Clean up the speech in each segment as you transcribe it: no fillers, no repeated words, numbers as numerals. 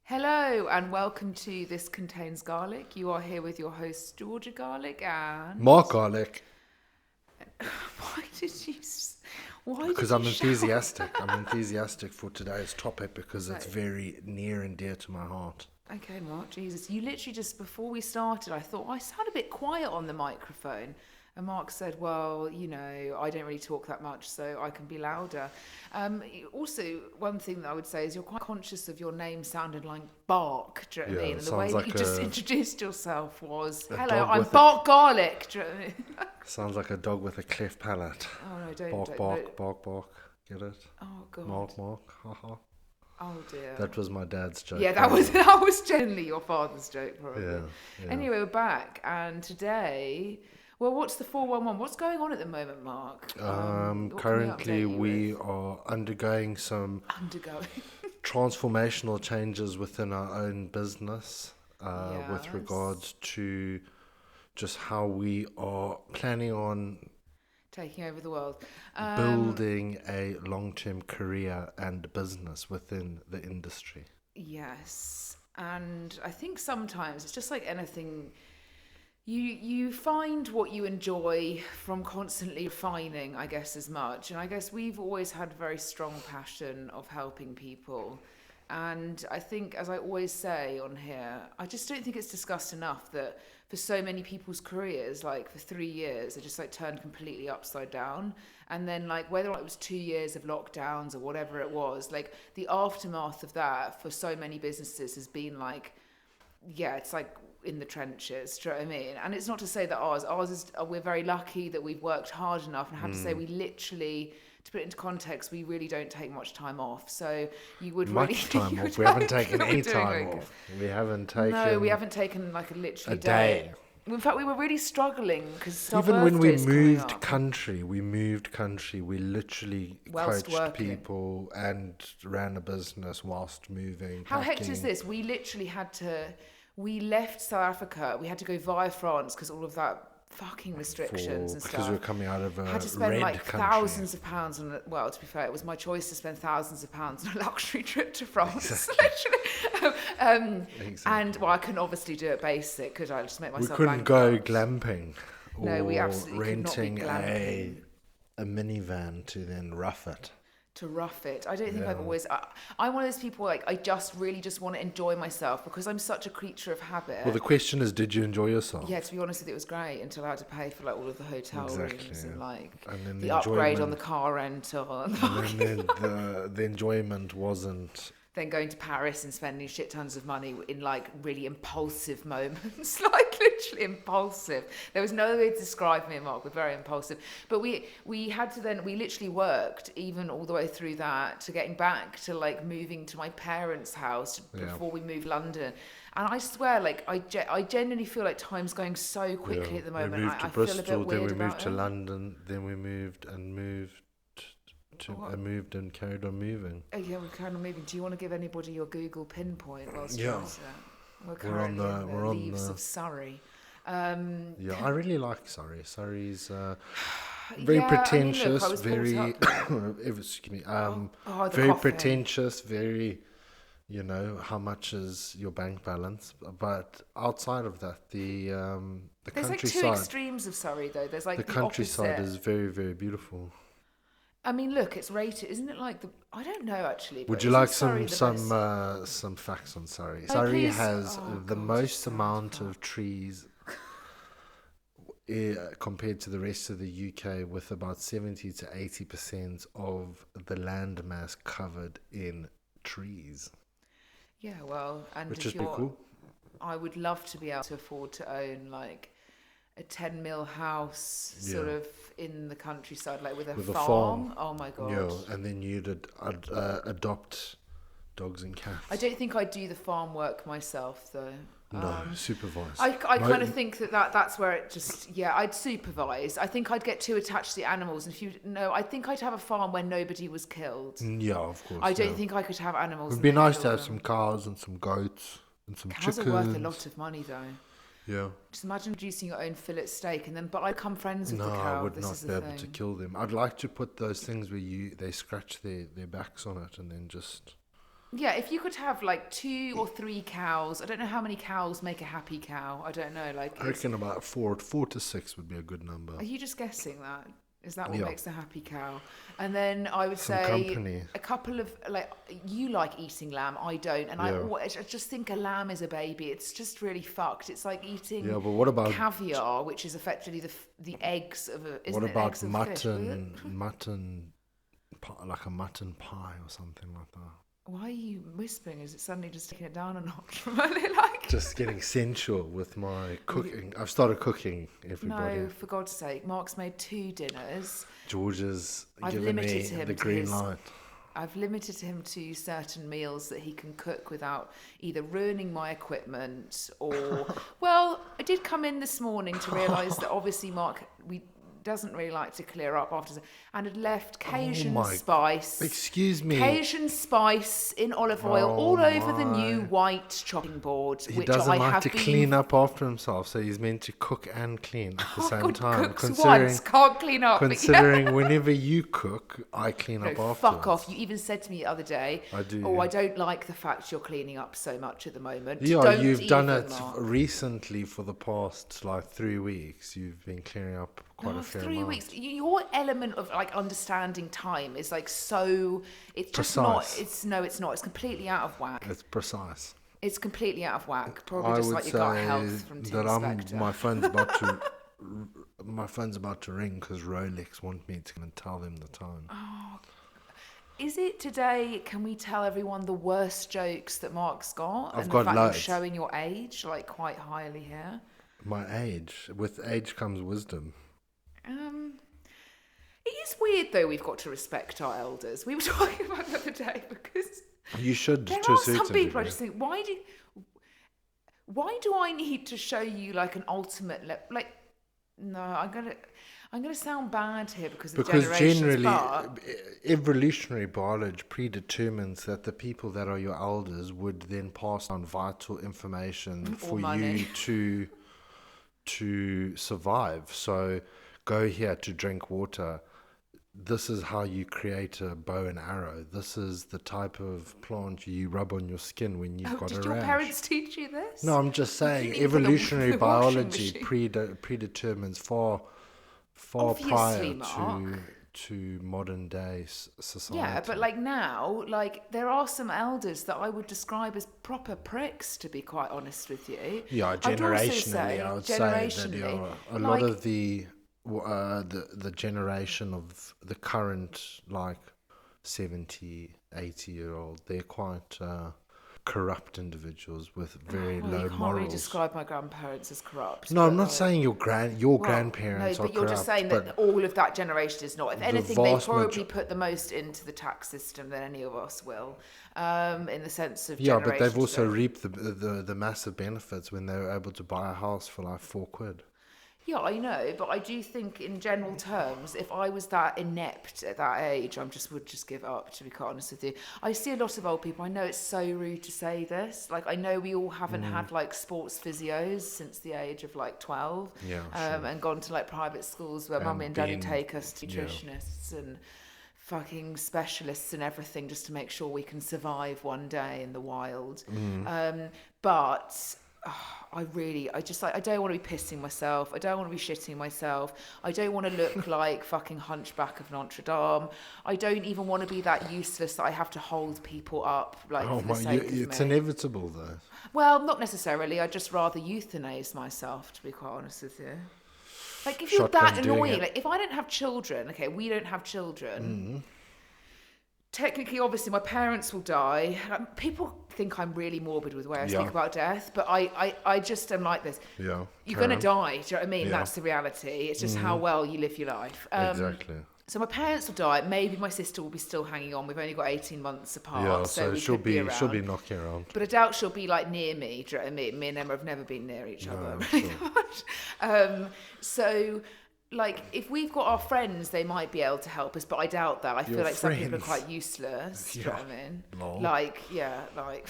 Hello and welcome to This Contains Garlic. You are here with your hosts Georgia Garlic and More garlic. why did you? Why Because did I'm you enthusiastic. I'm enthusiastic for today's topic because it's Okay. very near and dear to my heart. Okay, Mark, Jesus, you literally just before we started, I thought I sound a bit quiet on the microphone. And Mark said, well, I don't really talk that much, so I can be louder. Also, one thing that I would say is you're quite conscious of your name sounding like Bark, do you know what I Yeah, mean? And the sounds way that like you just a- introduced yourself was, a hello, dog I'm with Bark Garlic, do you know what I mean? Sounds like a dog with a cleft palate. Oh, no, don't, Bark, don't, bark, no. bark, bark. Get it? Oh, God. Mark, mark. Haha. Oh, dear. That was my dad's joke. Yeah, that was generally your father's joke, probably. Yeah, yeah. Anyway, we're back, and today, well, what's the 411? What's going on at the moment, Mark? What can Currently, update you we with? are undergoing some Undergoing. transformational changes within our own business with Yes. regards to just how we are planning on Taking over the world. building a long-term career and business within the industry. Yes, and I think sometimes it's just like anything. You find what you enjoy from constantly refining, I guess, as much. And I guess we've always had a very strong passion of helping people. And I think, as I always say on here, I just don't think it's discussed enough that for so many people's careers, like for 3 years, they just like turned completely upside down. And then like whether or not it was 2 years of lockdowns or whatever it was, like the aftermath of that for so many businesses has been like, yeah, it's like in the trenches, do you know what I mean? And it's not to say that ours is, we're very lucky that we've worked hard enough, and I have to say we literally, to put it into context, we really don't take much time off. So you would really Much time you off. would We haven't hope taken that we're any doing time very good. off. We haven't taken. No, we haven't taken like a literally a day. In fact, we were really struggling because Even when we moved country, we literally Whilst coached working. people and ran a business whilst moving. How hectic packing. is this? We literally had to. We left South Africa. We had to go via France because all of that fucking restrictions and stuff. Because we were coming out of a Had to spend red like country. thousands of pounds on it. Well, to be fair, it was my choice to spend thousands of pounds on a luxury trip to France. Exactly. Literally. Exactly. And well, I couldn't obviously do it basic, could I? Just make We myself. couldn't go bankrupt. glamping or No, we absolutely could not be renting glamping. a minivan to then rough it. To rough it. I don't think Yeah. I've always. I'm one of those people like I just really just want to enjoy myself because I'm such a creature of habit. Well, the question is, did you enjoy yourself? Yeah, to be honest with you, it was great until I had to pay for like all of the hotel Exactly, rooms and yeah. like And then the the upgrade on enjoyment- the car rental and And then the enjoyment wasn't. then going to Paris and spending shit tons of money in like really impulsive moments, like literally impulsive. There was no other way to describe me and Mark. We're very impulsive. But we had to then, we literally worked even all the way through that to getting back to like moving to my parents' house before we moved London. And I swear, like, I genuinely feel like time's going so quickly at the moment. We moved to I Bristol, feel a bit then weird we moved about to it. London, then we moved moved and carried on moving. Oh yeah, we're kind of moving. Do you want to give anybody your Google pinpoint whilst Yeah. you're on that? We're We're on currently the- in the we're on leaves the- of Surrey. Yeah, I really like Surrey. Surrey's very Yeah, I mean, look, pretentious, I was brought very up- excuse me, the very coughing. pretentious, very, how much is your bank balance? But outside of that, the There's like two countryside, extremes of Surrey, though. There's like the the countryside opposite. is very, very beautiful. I mean, look, it's rated, isn't it? Like the I don't know actually. Would but you isn't like Surrey some the best? some facts on Surrey? Oh, Surrey please. has Oh, the God, most Surrey amount fuck. of trees compared to the rest of the UK, with about 70 to 80% of the land mass covered in trees, Yeah, well, and which if is pretty you're, cool. I would love to be able to afford to own like a 10 mil house, sort Yeah. of in the countryside, like with a With a farm. farm. Oh my god. Yeah, and then you'd adopt dogs and cats. I don't think I'd do the farm work myself though. No, supervise. I Mo- kind of think that's where it just, yeah, I'd supervise. I think I'd get too attached to the animals. And if you know, I think I'd have a farm where nobody was killed. Yeah, of course. I don't yeah. think I could have animals. It'd and be then nice kill to have them. some cows and some goats and some Cows chickens. are worth a lot of money though. Yeah. Just imagine producing your own fillet steak and then, but I become friends with No, the cow. I would This not is be the able thing. to kill them. I'd like to put those things where they scratch their backs on it and then just Yeah, if you could have like 2 or 3 cows, I don't know how many cows make a happy cow. I don't know. Like, I reckon about four to six would be a good number. are you just guessing that? Is that what Yeah. makes a happy cow? And then I would Some say company. a couple of like you like eating lamb, I don't, and Yeah. I just think a lamb is a baby. It's just really fucked. It's like eating Yeah, but what about caviar, which is effectively the eggs of a. Isn't what it about eggs of mutton, like a mutton pie or something like that? Why are you whispering? Is it suddenly just taking it down a notch from earlier? Like, Just getting sensual with my cooking. I've started cooking, everybody. no, for God's sake, Mark's made 2 dinners. George's I've given me limited him the to green his- light. I've limited him to certain meals that he can cook without either ruining my equipment or. Well, I did come in this morning to realise that obviously Mark doesn't really like to clear up after, and had left Cajun spice. Excuse me. Cajun spice in olive oil all over the new white chopping board, He which doesn't I like have to been. clean up after himself, so he's meant to cook and clean at the same God time. cooks once, can't clean up. Considering whenever you cook, I clean up No, afterwards. fuck off. You even said to me the other day, I do. oh, I don't like the fact you're cleaning up so much at the moment. Yeah, Don't you've done even, it Mark. recently for the past like 3 weeks. You've been clearing up quite a fair 3 amount. weeks. Your element of like understanding time is like so. It's just Precise. not. It's not. It's completely out of whack. It's precise. It's completely out of whack. Probably I just would like you got say health from Tim that Spector. my phone's about to ring because Rolex want me to come and tell them the time. Is it today? Can we tell everyone the worst jokes that Mark's got? I've and got the fact loads. You're showing your age like quite highly here. My age. With age comes wisdom. It is weird though. We've got to respect our elders. We were talking about it the other day because You should, there to a are certain some people I degree. just think, why do I need to show you like an ultimate like? No, I'm gonna sound bad here because of generations, generally, but evolutionary biology predetermines that the people that are your elders would then pass on vital information for money. you to survive. So, go here to drink water. This is how you create a bow and arrow. This is the type of plant you rub on your skin when you've got a did rash. your parents teach you this? No, I'm just saying didn't even put the evolutionary washing biology machine. predetermines far Obviously, prior Mark. to modern day society. Yeah, but like now, like there are some elders that I would describe as proper pricks, to be quite honest with you. Yeah, I'd also generationally, I would say that generationally, a lot of the generation of the current like 70, 80-year-old, they're quite corrupt individuals with very well, low you can't morals. really describe my grandparents as corrupt. No, I'm but, not like, saying your grandparents no, are but you're corrupt. just saying but that all of that generation is not. If anything, they vast probably put the most into the tax system than any of us will, in the sense of yeah, but they've generation also to- reaped the massive benefits when they were able to buy a house for like £4. Yeah, I know, but I do think in general terms, if I was that inept at that age, would just give up, to be quite honest with you. I see a lot of old people, I know it's so rude to say this, like I know we all haven't had like sports physios since the age of like 12, Yeah, sure. and gone to like private schools where mummy and daddy been- take us to yeah. nutritionists and fucking specialists and everything just to make sure we can survive one day in the wild. But I don't want to be pissing myself. I don't want to be shitting myself. I don't want to look like fucking Hunchback of Notre Dame. I don't even want to be that useless that I have to hold people up like Oh for my, the sake of it's me. inevitable though. Well, not necessarily. I'd just rather euthanize myself, to be quite honest with you. Like, if you're Shotgun that doing annoying, it. like, if I don't have children, okay, we don't have children. Mm-hmm. Technically, obviously, my parents will die. People think I'm really morbid with the way I Yeah. speak about death, but I just am like this. Yeah. You're carry going to on. die. Do you know what I mean? Yeah. That's the reality. It's just how well you live your life. Exactly. So my parents will die. Maybe my sister will be still hanging on. We've only got 18 months apart. Yeah, so we she'll could be she'll be around. knocking around. But I doubt she'll be like near me. Do you know what I mean? Me and Emma have never been near each other. sure. So, like, if we've got our friends, they might be able to help us. But I doubt that. I feel Your like some people are friends? quite useless. Do you know what I mean? Lol. Like, yeah, like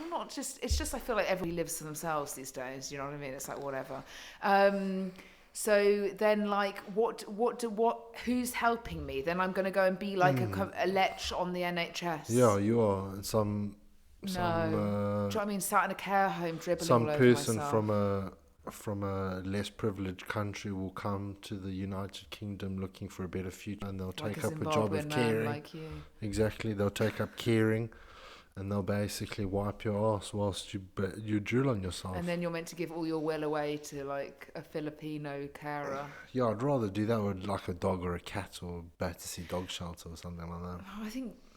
not just. It's just I feel like everybody lives for themselves these days. You know what I mean? It's like whatever. So then, like, who's helping me? Then I'm going to go and be like a lech on the NHS. Yeah, you are. Some Some Do you know what I mean? Sat in a care home dribbling some all over person myself. from a less privileged country will come to the United Kingdom looking for a better future, and they'll Like a take up a job of Zimbabwean man caring. like you. Exactly, they'll take up caring, and they'll basically wipe your ass whilst you drool on yourself. And then you're meant to give all your will away to like a Filipino carer. Yeah, I'd rather do that with like a dog or a cat or Battersea dog shelter or something like that.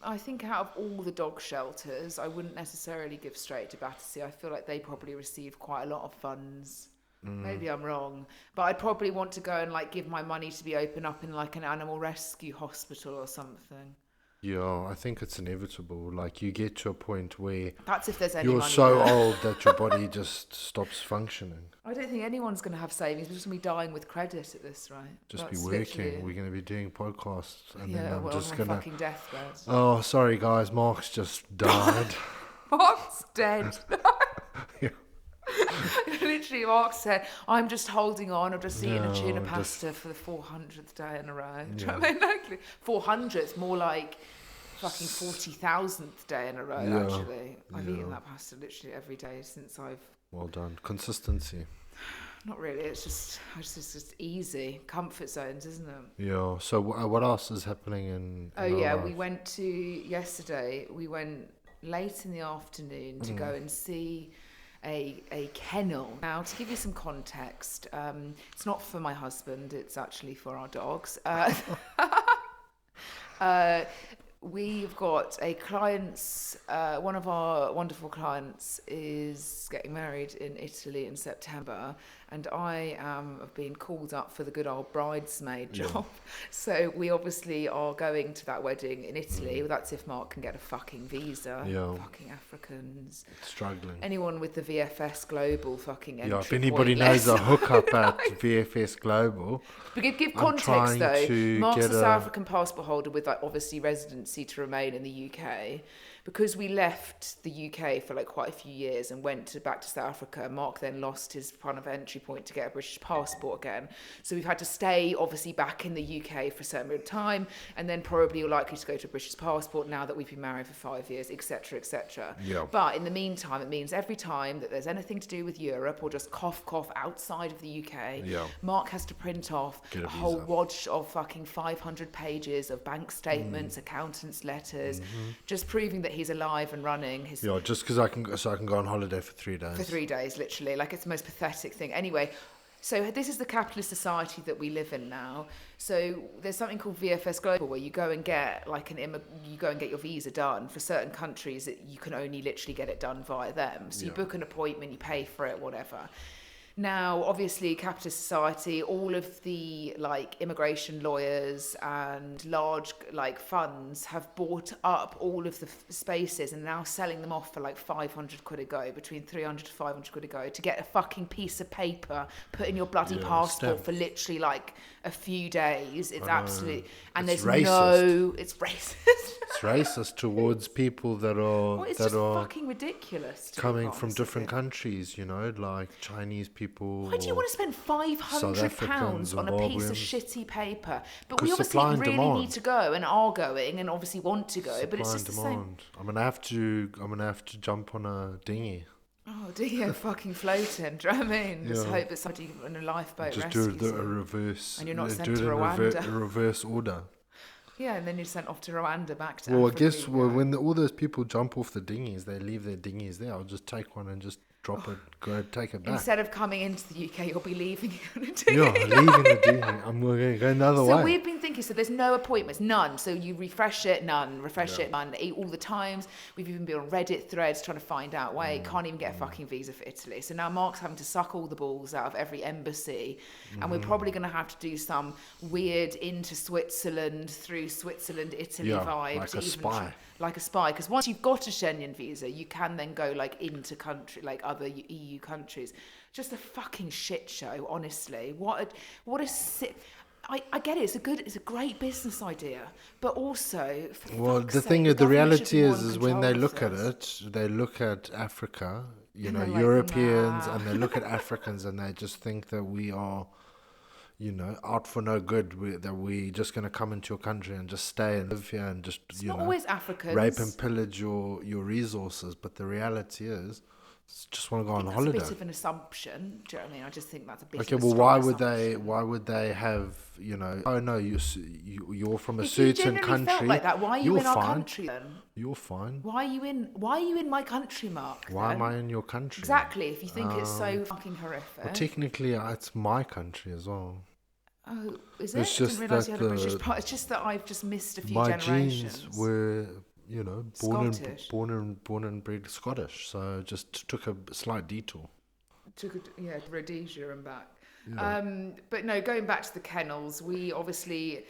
I think out of all the dog shelters, I wouldn't necessarily give straight to Battersea. I feel like they probably receive quite a lot of funds. Maybe I'm wrong, but I'd probably want to go and like give my money to be open up in like an animal rescue hospital or something. Yeah, I think it's inevitable. Like you get to a point where That's if there's any you're money so there. old that your body just stops functioning. I don't think anyone's going to have savings. We're just going to be dying with credit at this, right? Just That's be working. literally- We're going to be doing podcasts, and then Yeah, I'm well, just on gonna. a fucking deathbed. Oh, sorry guys, Mark's just died. Mark's dead. Yeah. Literally, Mark said, I'm just holding on. I've just eaten a tuna No, pasta for the 400th day in a row. Do you Yeah. know what I mean? Like, 400th, more like fucking 40,000th day in a row, Yeah, actually. I've yeah. eaten that pasta literally every day since I've... Well done. Consistency. Not really, it's just easy. Comfort zones, isn't it? Yeah. So what else is happening in Oh our yeah, life? we went to... Yesterday, we went late in the afternoon to go and see... A kennel. Now, to give you some context, it's not for my husband, it's actually for our dogs. We've got a client's, one of our wonderful clients is getting married in Italy in September, and I have been called up for the good old bridesmaid job. So we obviously are going to that wedding in Italy. Well, that's if Mark can get a fucking visa. Yeah. Fucking Africans. Struggling. Anyone with the VFS Global fucking entry Yeah, if anybody point, knows a let's- hookup at VFS Global, But give I'm context trying though. to Mark's get a South a- African passport holder with like obviously residency to remain in the UK. Because we left the UK for like quite a few years and went back to South Africa, Mark then lost his kind of entry point to get a British passport again. So we've had to stay obviously back in the UK for a certain period of time, and then probably you're likely to go to a British passport now that we've been married for 5 years, etc., etc. Yeah. But in the meantime, it means every time that there's anything to do with Europe or just cough outside of the UK, Yeah. Mark has to print off Get a whole visa. wad of fucking 500 pages of bank statements, accountants' letters, just proving that he's alive and running. His yeah, just because I can go on holiday for 3 days. for 3 days, literally. Like, it's the most pathetic thing. Anyway, so this is the capitalist society that we live in now. So there's something called VFS Global where you go and get like you go and get your visa done. For certain countries, you can only literally get it done via them. So you Yeah. book an appointment, you pay for it, whatever. Now, obviously, capitalist society, all of the like immigration lawyers and large like funds have bought up all of the spaces and now selling them off for like 500 quid a go, between 300 to 500 quid a go, to get a fucking piece of paper put in your bloody Yeah, passport stamp. for literally like a few days. It's I know. absolutely, and It's there's it's racist. It's racist towards people that are Well, it's that just are fucking ridiculous. to be coming quite from honest with different you. countries. You know, like Chinese people. Why do you or- want to spend £500 on a piece of Zimbabweans. shitty paper? But we 'Cause obviously supply and really demand. need to go and are going and obviously want to go, but it's Supply just and the same. demand. I'm gonna have to jump on a dinghy. Oh, do you fucking floating? Do you know what I mean? Just Yeah. hope that somebody in a lifeboat Just do rescues a you. reverse. And you're not do sent it to in Rwanda. a reverse order. Yeah, and then you're sent off to Rwanda back to Well, I Africa. guess you know. when all those people jump off the dinghies, they leave their dinghies there. I'll just take one and just drop it, go take it back. Instead of coming into the UK, you'll be leaving on a Yeah, dinghy. leaving the dinghy. I'm going to go another So way. we've been thinking, so there's no appointments, none. So you refresh it, none. Refresh Yeah. it, none. All the times. We've even been on Reddit threads trying to find out why you Mm. can't even get a fucking visa for Italy. So now Mark's having to suck all the balls out of every embassy. And Mm-hmm. we're probably going to have to do some weird into Switzerland, through Switzerland, Italy Yeah, vibe. like to a even spy. Like a spy. Because once you've got a Schengen visa, you can then go like into country, like other EU countries. Just a fucking shit show, honestly. What a I get it. It's a great business idea, but also, for Well, fuck's the thing sake, is, the government should reality be more is, in is when control they of look at this. it, they look at Africa, you And know, they're like, Europeans, nah. and they look at Africans, and they just think that we are, out for no good. That we just going to come into your country and just stay and live here and just, It's not always Africans. rape and pillage your resources. But the reality is, just want to go on holiday. That's a bit of an assumption. Do you know what I mean? I just think that's a bit. Okay, of a well, strong why would they have, oh no, you're from a If you certain generally country. felt like that, why are you you're in our fine. country then? You're fine. Why are you in my country, Mark? Why then? am I in your country? Exactly. If you think it's so fucking horrific. Well, technically, it's my country as well. Oh, is it? It's I didn't just realise you that had a British part. It's just that I've just missed a few My generations. genes were, Scottish. born and bred Scottish, so just took a slight detour. Took Rhodesia and back. Yeah. But no, going back to the kennels, we obviously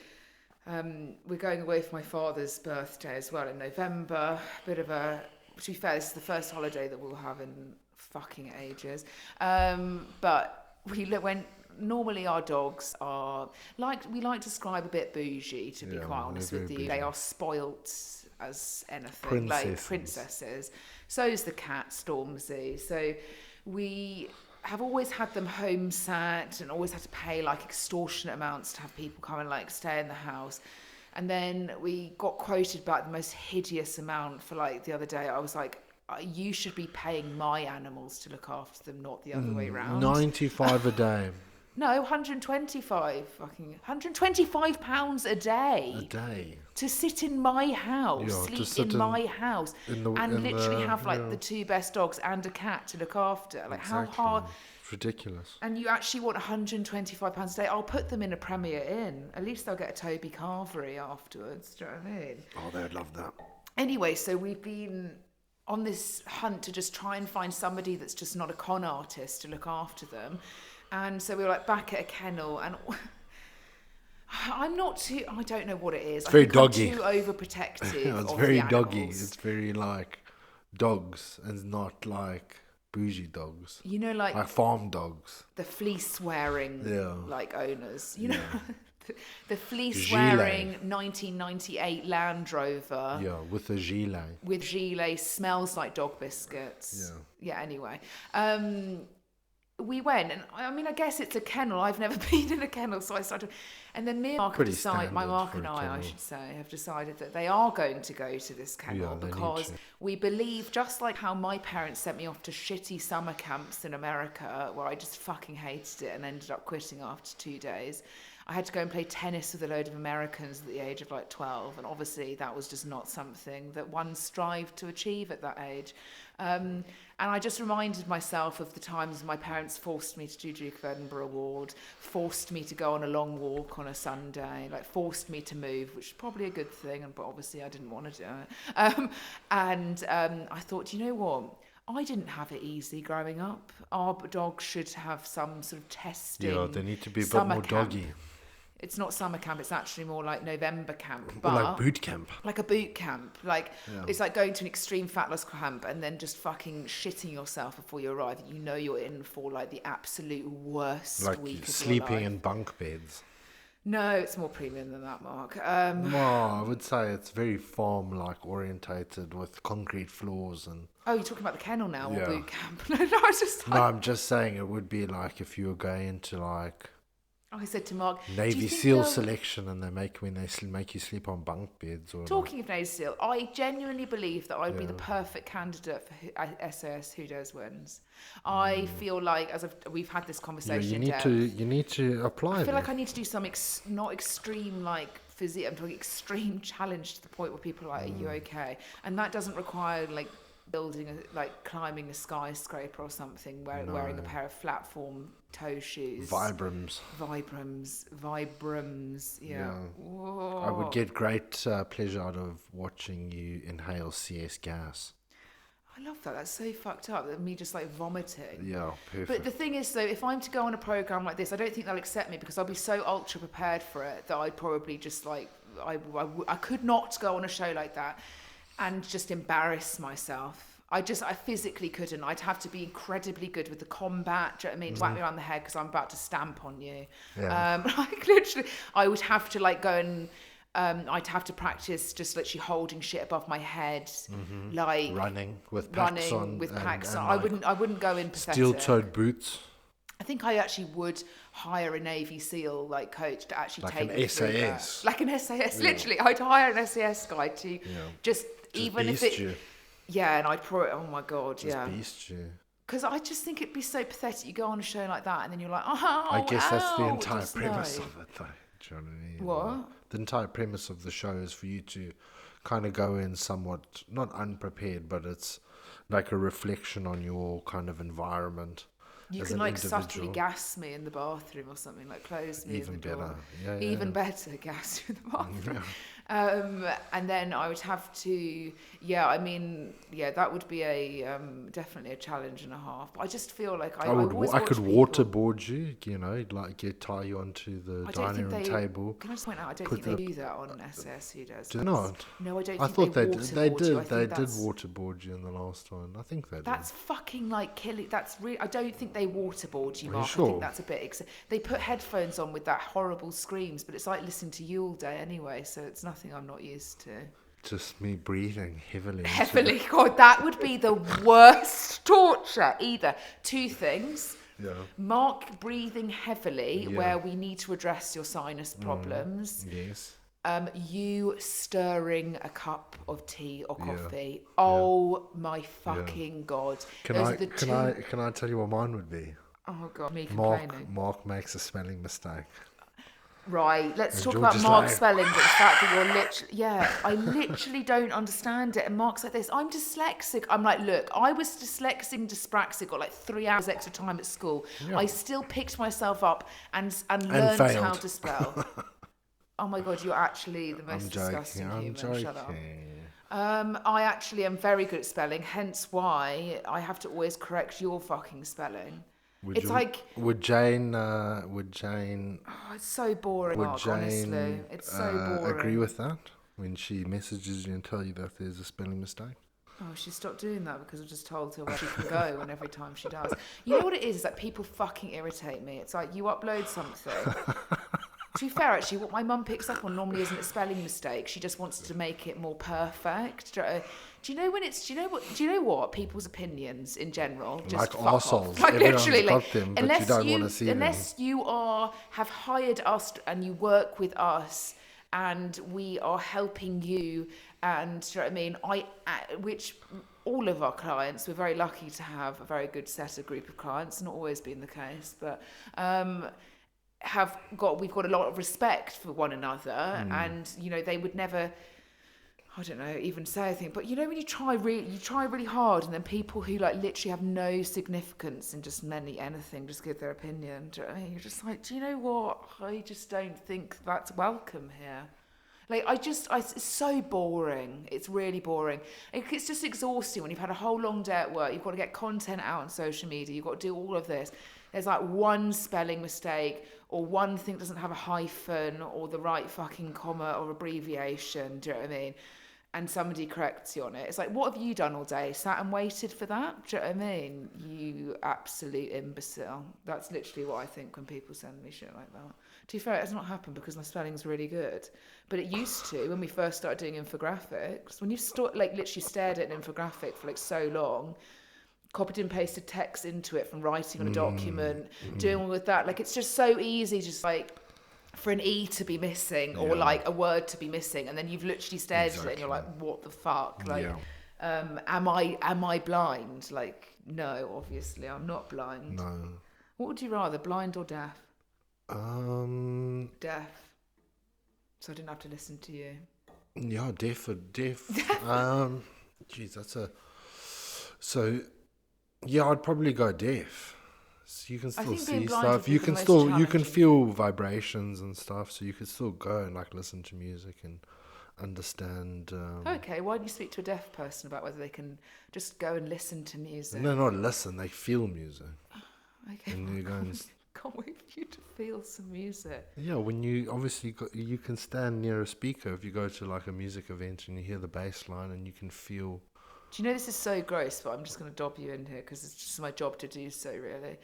we're going away for my father's birthday as well in November. To be fair, this is the first holiday that we'll have in fucking ages. But we went. Normally our dogs are we like to describe a bit bougie, to be quite honest with you. Bougie. They are spoilt as anything, like princesses. So is the cat Stormzy. So we have always had them home sat and always had to pay like extortionate amounts to have people come and like stay in the house. And then we got quoted back the most hideous amount for like the other day. I was like, you should be paying my animals to look after them, not the other way around. 95 a day. No, 125 pounds a day. A day. To sit in my house, sleep in my house, and literally have like the two best dogs and a cat to look after. Like how hard. It's ridiculous. And you actually want 125 pounds a day? I'll put them in a Premier Inn. At least they'll get a Toby Carvery afterwards. Do you know what I mean? Oh, they'd love that. Anyway, so we've been on this hunt to just try and find somebody that's just not a con artist to look after them. And so we were like back at a kennel, and I don't know what it is. It's very doggy. I'm too overprotective. It's of very the doggy. animals. It's very like dogs and not like bougie dogs. Like farm dogs. the fleece wearing like owners. The fleece Gilet. wearing 1998 Land Rover. Yeah, with a gilet. With gilet, smells like dog biscuits. Yeah, anyway. We went, and I mean, I guess it's a kennel. I've never been in a kennel, so I started. And then me and Mark have decided, I should say, have decided that they are going to go to this kennel because we believe, just like how my parents sent me off to shitty summer camps in America, where I just fucking hated it and ended up quitting after 2 days. I had to go and play tennis with a load of Americans at the age of like 12, and obviously that was just not something that one strived to achieve at that age. And I just reminded myself of the times my parents forced me to do Duke of Edinburgh Award, forced me to go on a long walk on a Sunday, like forced me to move, which is probably a good thing, but obviously I didn't want to do it. I thought, you know what? I didn't have it easy growing up. Our dogs should have some sort of testing. Yeah, they need to be a bit more doggy. It's not summer camp, it's actually more like November camp. But or like boot camp. Like a boot camp. It's like going to an extreme fat loss camp and then just fucking shitting yourself before you arrive. You know you're in for like the absolute worst like week of sleeping your life. in bunk beds. No, it's more premium than that, Mark. I would say it's very farm-like orientated with concrete floors and... Oh, you're talking about the kennel now or boot camp? No, I was just like... No, I'm just saying it would be like if you were going into like... I said to Mark, Navy SEAL selection, and they make you sleep on bunk beds. Or talking of Navy SEAL, I genuinely believe that I'd be the perfect candidate for SAS Who Dares Wins. I feel like, we've had this conversation. You need to apply. I feel like I need to do some not extreme like physique. I'm talking extreme challenge to the point where people are like, "Are you okay?" And that doesn't require like climbing a skyscraper or something, wearing a pair of flat-form toe shoes. Vibrams. Yeah. Whoa. I would get great pleasure out of watching you inhale CS gas. I love that. That's so fucked up. That me just like vomiting. Yeah, perfect. But the thing is, though, if I'm to go on a program like this, I don't think they'll accept me because I'll be so ultra prepared for it that I'd probably just like I could not go on a show like that and just embarrass myself. I physically couldn't. I'd have to be incredibly good with the combat. Do you know what I mean? Whack me around the head because I'm about to stamp on you. Yeah. Like literally, I would have to like go and I'd have to practice just literally holding shit above my head, like running with packs on. I wouldn't go in pathetic. Steel-toed boots. I think I actually would hire a Navy SEAL like coach to actually Like take an me through that. SAS. Like an SAS, literally. I'd hire an SAS guy to Yeah. just even if it, you. yeah, and I'd probably, oh my god, Just yeah. beast you. Because I just think it'd be so pathetic. You go on a show like that, and then you're like, oh, I guess that's the ow, entire just premise no. of it, though. Do you know what I mean? What? The entire premise of the show is for you to kind of go in somewhat, not unprepared, but it's like a reflection on your kind of environment. You as can an like subtly individual. gas me in the bathroom or something, like close me Even in the door. better. Yeah, Even yeah. better, gas you in the bathroom. Yeah. And then I would have to, yeah, I mean, yeah, that would be a definitely a challenge and a half. But I just feel like I always I watch could people. waterboard you, you know, like tie you onto the I don't dining think room they. table. Can I just point out? I don't put think they the- do that on SS. Who does? Do they That's- not? No, I don't. I think thought they they did. They waterboard you. I did. think They did that's- waterboard you in the last one. I think they did. That's fucking like killing. That's I don't think they waterboard you, Are you Mark. I sure? think that's a bit. They put headphones on with that horrible screams, but it's like listening to you all day anyway. So it's nothing I'm not used to. Just me breathing heavily. into Heavily, God, that would be the worst torture. Either two things. the- Yeah. Mark breathing heavily, Yeah. where we need to address your sinus problems. Yes. You stirring a cup of tea or Yeah. coffee. Oh my fucking God! Can Those I are the can two. I tell you what mine would be? Oh God, me complaining. Mark makes a spelling mistake. Right, let's And talk George about is Mark's like- spelling, but the fact that you're literally, yeah, I literally don't understand it. And Mark's like this, I'm dyslexic. I'm like, look, I was dyspraxic, got like 3 hours extra time at school. Yeah. I still picked myself up and learned how failed. to spell. Oh my God, you're actually the most I'm disgusting joking. I'm human. Shut up. joking. I actually am very good at spelling, hence why I have to always correct your fucking spelling. It's like, would Jane oh, it's so boring, would Mark, Jane honestly. It's so boring. agree with that when she messages you and tell you that there's a spelling mistake? Oh, she stopped doing that because I just told her where she can go, and every time she does. You know what it is? Is that people fucking irritate me. It's like you upload something. To be fair, actually, what my mum picks up on normally isn't a spelling mistake. She just wants to make it more perfect. Do you know when it's? Do you know what? People's opinions in general just Like fuck off. arseholes. Like Everyone's literally, got like them, but you don't wanna see them. unless you have hired us and you work with us and we are helping you, and do you know what I mean? Which all of our clients, we're very lucky to have a very good set of group of clients. Not always been the case, but. We've got a lot of respect for one another, and you know they would never, I don't know, even say anything. But you know when you try really hard, and then people who like literally have no significance in just anything just give their opinion. Do you know what I mean? You're just like, do you know what? I just don't think that's welcome here. Like it's so boring. It's really boring. It's just exhausting when you've had a whole long day at work. You've got to get content out on social media. You've got to do all of this. There's like one spelling mistake or one thing that doesn't have a hyphen or the right fucking comma or abbreviation. Do you know what I mean? And somebody corrects you on it. It's like, what have you done all day? Sat and waited for that? Do you know what I mean? You absolute imbecile. That's literally what I think when people send me shit like that. To be fair, it has not happened because my spelling's really good. But it used to when we first started doing infographics. When you literally stared at an infographic for like so long, copied and pasted text into it from writing on a document, doing all of that. Like it's just so easy, just like for an E to be missing or like a word to be missing, and then you've literally stared at it and you're like, what the fuck? Like, am I blind? Like, no, obviously I'm not blind. No. What would you rather, blind or deaf? Deaf. So I didn't have to listen to you. Yeah, deaf. Geez, that's a. So, yeah, I'd probably go deaf. So you can still think being see blind stuff. would be You the can most still you can challenging. feel vibrations and stuff. So you can still go and like listen to music and understand. Okay, why don't you speak to a deaf person about whether they can just go and listen to music? No, not listen. They feel music. Okay, And you go and can't wait for you to feel some music. yeah, when you obviously you can stand near a speaker if you go to like a music event and you hear the bass line and you can feel. Do you know this is so gross, but I'm just going to dob you in here because it's just my job to do so, really.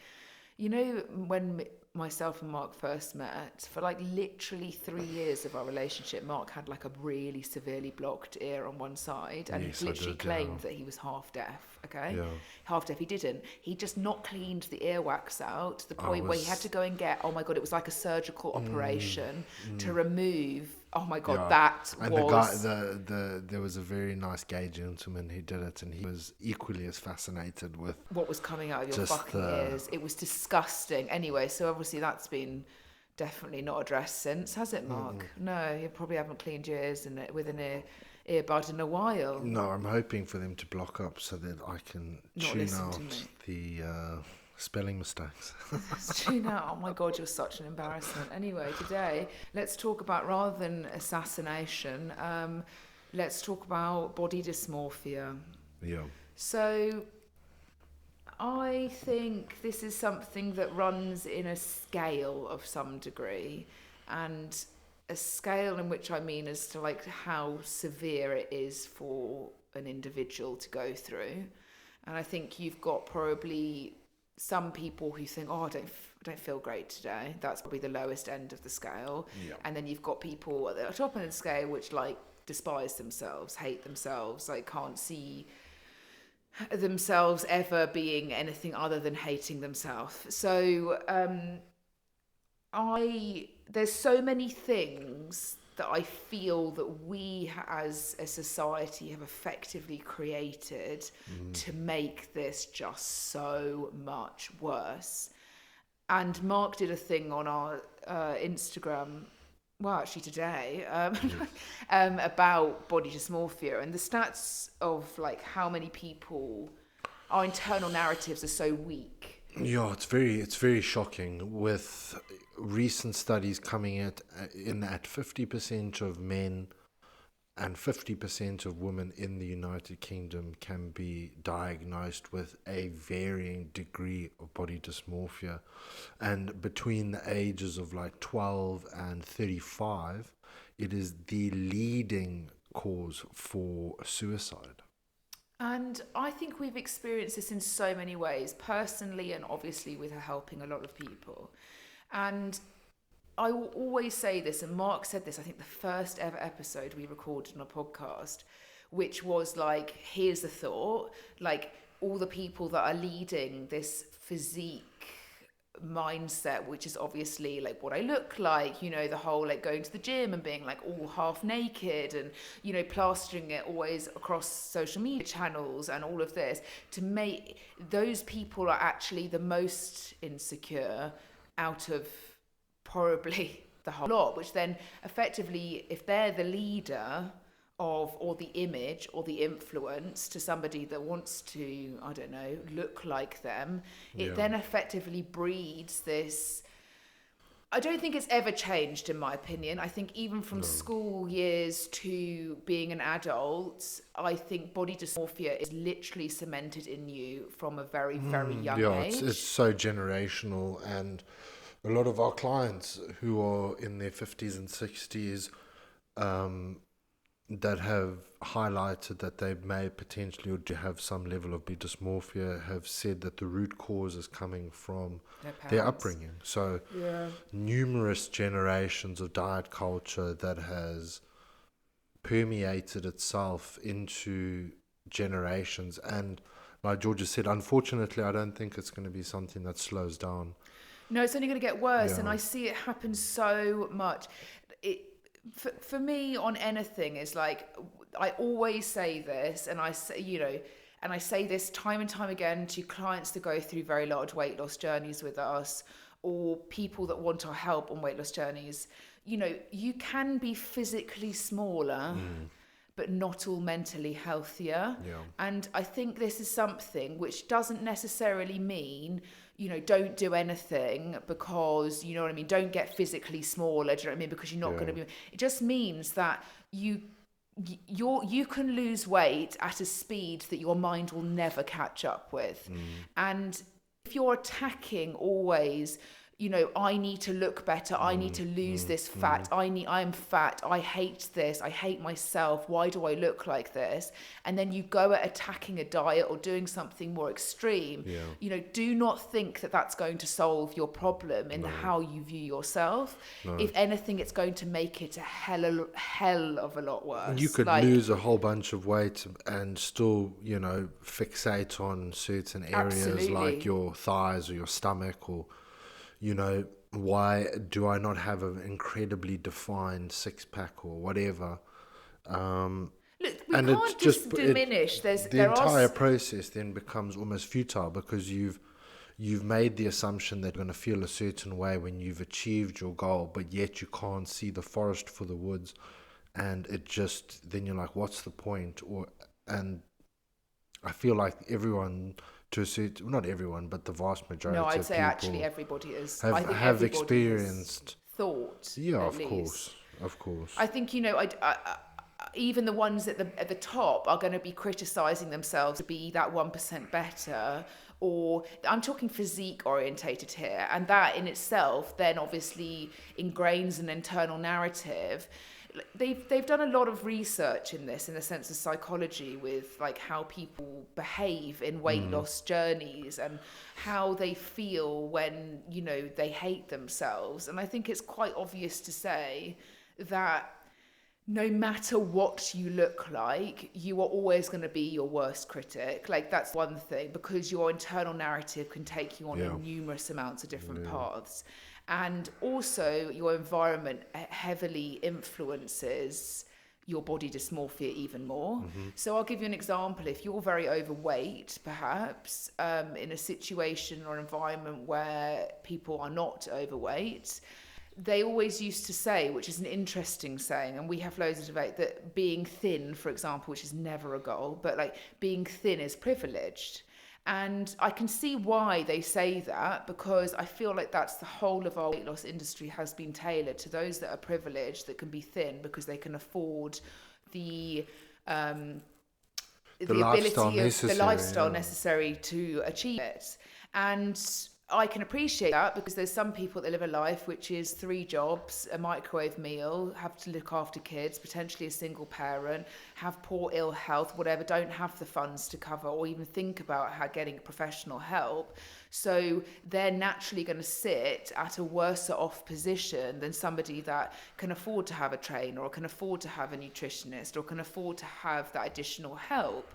You know, when myself and Mark first met, for like literally 3 years of our relationship, Mark had like a really severely blocked ear on one side, and Yes, he I literally did, claimed yeah. that he was half deaf. Okay, Yeah. half deaf. He didn't. He just not cleaned the earwax out to the I point where he had to was, go and get. Oh my god, it was like a surgical operation to remove. Oh my god, yeah. that And the guy, was there was a very nice gay gentleman who did it, and he was equally as fascinated with what was coming out of your just fucking the, ears. It was disgusting. Anyway, so obviously that's been definitely not addressed since, has it, Mark? No, you probably haven't cleaned your ears with an earbud in a while. no, I'm hoping for them to block up so that I can Not tune listen to out me. the spelling mistakes. It's true now. Oh my god, you're such an embarrassment. Anyway, today let's talk about, rather than assassination, let's talk about body dysmorphia. Yeah. So I think this is something that runs in a scale of some degree, and a scale in which I mean as to like how severe it is for an individual to go through. And I think you've got probably some people who think, oh, I don't feel great today. That's probably the lowest end of the scale. Yeah. And then you've got people at the top end of the scale which like despise themselves, hate themselves, like can't see themselves ever being anything other than hating themselves. So there's so many things that I feel that we as a society have effectively created to make this just so much worse. And Mark did a thing on our Instagram, well, actually today, about body dysmorphia, and the stats of like how many people, our internal narratives are so weak. Yeah, it's very shocking with recent studies coming in at 50% of men and 50% of women in the United Kingdom can be diagnosed with a varying degree of body dysmorphia. And between the ages of like 12 and 35, it is the leading cause for suicide. And I think we've experienced this in so many ways, personally and obviously with helping a lot of people. And I will always say this, and Mark said this, I think the first ever episode we recorded on a podcast, which was like, here's the thought, like all the people that are leading this physique mindset, which is obviously like what I look like, you know, the whole like going to the gym and being like all half naked and, you know, plastering it always across social media channels and all of this, to make those people are actually the most insecure out of probably the whole lot, which then effectively, if they're the leader of, or the image or the influence to somebody that wants to, I don't know, look like them, it then effectively breeds this. I don't think it's ever changed, in my opinion. I think even from school years to being an adult, I think body dysmorphia is literally cemented in you from a very, very young age. It's so generational, and a lot of our clients who are in their 50s and 60s that have highlighted that they may potentially or do have some level of body dysmorphia have said that the root cause is coming from their upbringing. So numerous generations of diet culture that has permeated itself into generations. And like Georgia said, unfortunately, I don't think it's going to be something that slows down. No, it's only going to get worse, and I see it happen so much. For me, on anything, is like, I always say this, and I say, you know, and I say this time and time again to clients that go through very large weight loss journeys with us, or people that want our help on weight loss journeys. You know, you can be physically smaller, but not all mentally healthier. Yeah. And I think this is something which doesn't necessarily mean, you know, don't do anything because, you know what I mean, don't get physically smaller, do you know what I mean, because you're not going to be, it just means that you can lose weight at a speed that your mind will never catch up with. And if you're attacking always I need to look better. I need to lose this fat. I am fat. I hate this. I hate myself. Why do I look like this? And then you go at attacking a diet or doing something more extreme. Yeah. Do not think that that's going to solve your problem in how you view yourself. No. If anything, it's going to make it a hell of a lot worse. You could lose a whole bunch of weight and still, fixate on certain areas Absolutely. like your thighs or your stomach, or, why do I not have an incredibly defined six-pack or whatever? Look, we And can't just diminish. The entire process then becomes almost futile, because you've made the assumption that you're going to feel a certain way when you've achieved your goal, but yet you can't see the forest for the woods, and then you're like, what's the point? And I feel like everyone, to a certain, not everyone, but the vast majority No, I'd of say people actually everybody is. have, I think have everybody experienced thought. Yeah, at of least. course. I think even the ones at the top are going to be criticizing themselves to be that 1% better, or I'm talking physique orientated here, and that in itself then obviously ingrains an internal narrative. They've done a lot of research in this, in the sense of psychology, with like how people behave in weight loss journeys and how they feel when they hate themselves. And I think it's quite obvious to say that no matter what you look like, you are always going to be your worst critic. Like, that's one thing, because your internal narrative can take you on numerous amounts of different paths. And also, your environment heavily influences your body dysmorphia even more. So I'll give you an example. If you're very overweight, perhaps, in a situation or environment where people are not overweight, they always used to say, which is an interesting saying, and we have loads of debate, that being thin, for example, which is never a goal, but like being thin is privileged. And I can see why they say that, because I feel like that's the whole of our weight loss industry has been tailored to those that are privileged, that can be thin because they can afford the ability of the lifestyle necessary to achieve it. And I can appreciate that, because there's some people that live a life which is 3 jobs, a microwave meal, have to look after kids, potentially a single parent, have poor ill health, whatever, don't have the funds to cover or even think about how getting professional help. So they're naturally going to sit at a worse off position than somebody that can afford to have a trainer, or can afford to have a nutritionist, or can afford to have that additional help.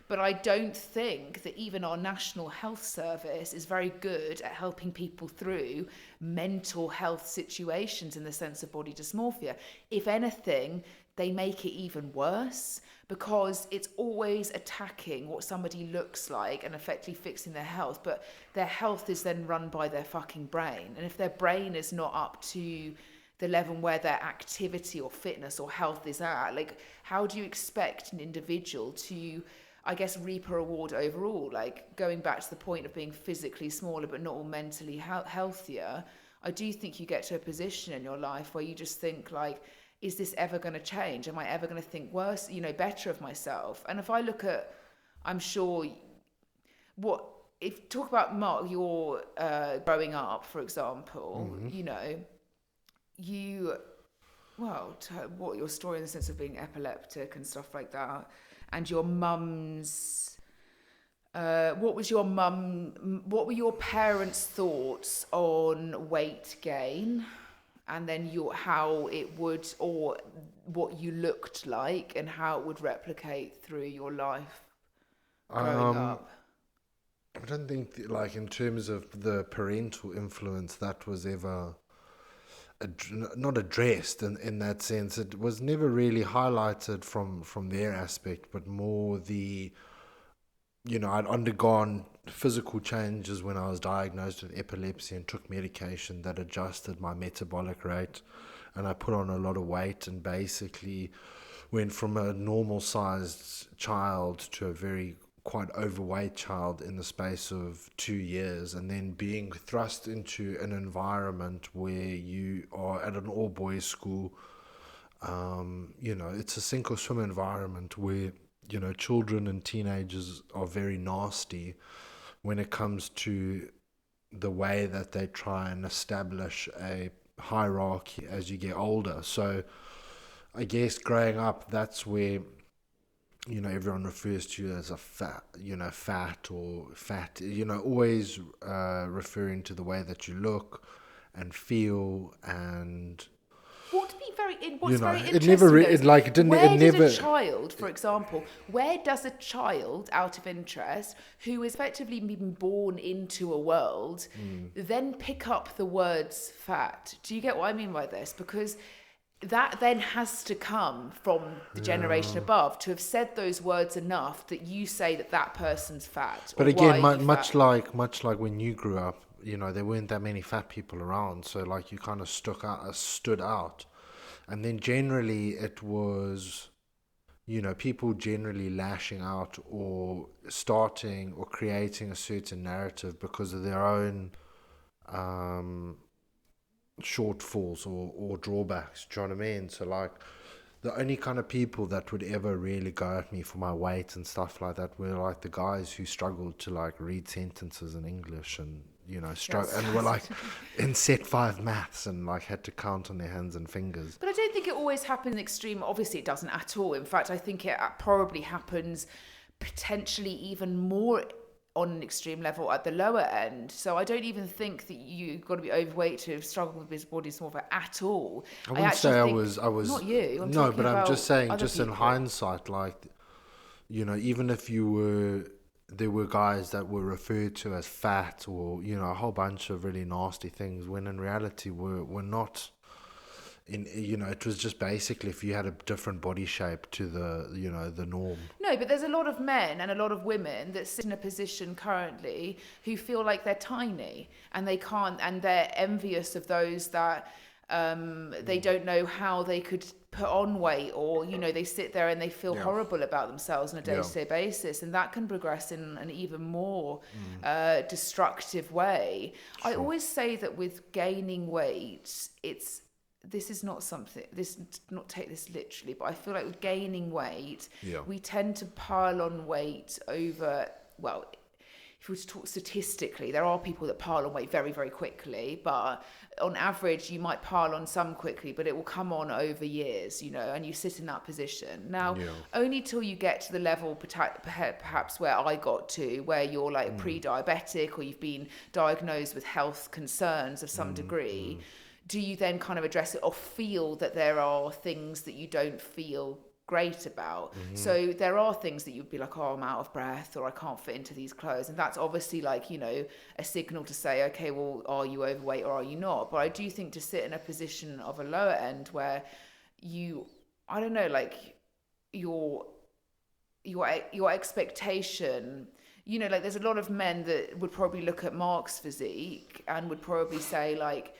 But I don't think that even our National Health Service is very good at helping people through mental health situations in the sense of body dysmorphia. If anything, they make it even worse, because it's always attacking what somebody looks like and effectively fixing their health. But their health is then run by their fucking brain. And if their brain is not up to the level where their activity or fitness or health is at, like, how do you expect an individual to, I guess, reap a reward overall? Like, going back to the point of being physically smaller but not all mentally healthier, I do think you get to a position in your life where you just think, like, is this ever going to change? Am I ever going to think worse, better of myself? And if I look at, I'm sure, if talk about Mark, your growing up, for example, what your story in the sense of being epileptic and stuff like that, and your mum's, what were your parents' thoughts on weight gain, and then how it would, or what you looked like and how it would replicate through your life growing up? I don't think, like, in terms of the parental influence, that was ever not addressed in that sense. It was never really highlighted from their aspect, but more I'd undergone physical changes when I was diagnosed with epilepsy and took medication that adjusted my metabolic rate, and I put on a lot of weight and basically went from a normal sized child to a very quite overweight child in the space of 2 years, and then being thrust into an environment where you are at an all boys school. It's a sink or swim environment where children and teenagers are very nasty when it comes to the way that they try and establish a hierarchy as you get older. So I guess growing up, that's where, everyone refers to you as a fat, fat or fat, always referring to the way that you look and feel. And What's very it never interesting though is it didn't it where did never a child, for example, where does a child, out of interest, who is effectively been born into a world, then pick up the words fat? Do you get what I mean by this? Because that then has to come from the generation above to have said those words enough that you say that that person's fat. But or why again, are you much fat? like when you grew up, there weren't that many fat people around, so like you kind of stood out. And then generally it was, people generally lashing out or starting or creating a certain narrative because of their own shortfalls or drawbacks. Do you know what I mean? So like the only kind of people that would ever really go at me for my weight and stuff like that were like the guys who struggled to like read sentences in English and and were like in set 5 maths and like had to count on their hands and fingers. But I don't think it always happens in extreme. Obviously, it doesn't at all. In fact, I think it probably happens potentially even more on an extreme level at the lower end. So I don't even think that you've got to be overweight to have struggled with this body dysmorphia at all. I wouldn't say I was Not you. I'm no, talking but I'm about just saying, other just in people. hindsight, like, even if there were guys that were referred to as fat or, a whole bunch of really nasty things when in reality were not it was just basically if you had a different body shape to the norm. No, but there's a lot of men and a lot of women that sit in a position currently who feel like they're tiny and they can't, and they're envious of those that they don't know how they could put on weight, or they sit there and they feel horrible about themselves on a day-to-day basis, and that can progress in an even more destructive way. Sure. I always say that with gaining weight, this is not something, not take this literally, but I feel like with gaining weight, we tend to pile on weight over, well, if we were to talk statistically, there are people that pile on weight very, very quickly, but on average, you might pile on some quickly, but it will come on over years, and you sit in that position. Now, only till you get to the level perhaps where I got to, where you're like pre-diabetic or you've been diagnosed with health concerns of some degree, do you then kind of address it or feel that there are things that you don't feel great about? So there are things that you'd be like, oh, I'm out of breath, or I can't fit into these clothes, and that's obviously like a signal to say, okay, well, are you overweight or are you not? But I do think to sit in a position of a lower end where I don't know, like your expectation, like there's a lot of men that would probably look at Mark's physique and would probably say like,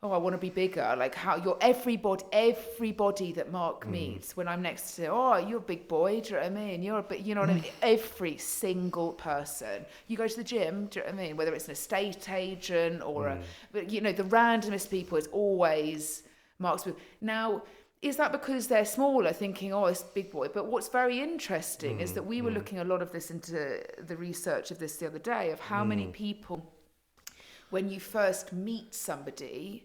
oh, I want to be bigger. Like how everybody that Mark meets when I'm next to him, oh, you're a big boy. Do you know what I mean? You're a bit, you know what I mean? Every single person. You go to the gym, do you know what I mean? Whether it's an estate agent or but the randomest people is always Mark's. Now, is that because they're smaller, thinking, oh, it's big boy? But what's very interesting is that we were looking a lot of this into the research of this the other day of how many people, when you first meet somebody,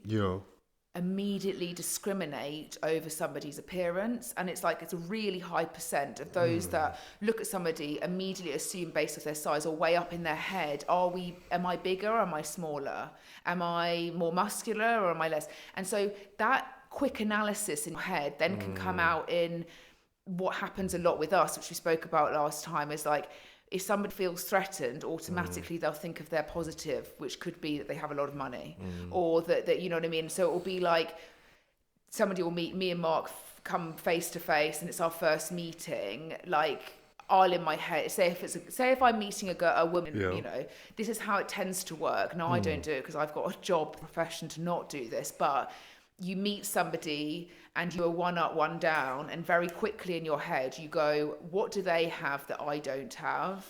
immediately discriminate over somebody's appearance. And it's like it's a really high percent of those that look at somebody, immediately assume based off their size or way up in their head, am I bigger or am I smaller? Am I more muscular or am I less? And so that quick analysis in your head then can come out in what happens a lot with us, which we spoke about last time, is like, if somebody feels threatened, automatically they'll think of their positive, which could be that they have a lot of money, or that you know what I mean. So it will be like somebody will meet me and Mark, come face to face, and it's our first meeting. Like I'll in my head say if I'm meeting a woman, this is how it tends to work. Now I don't do it because I've got a job profession to not do this, but you meet somebody and you are one up, one down, and very quickly in your head you go, what do they have that I don't have?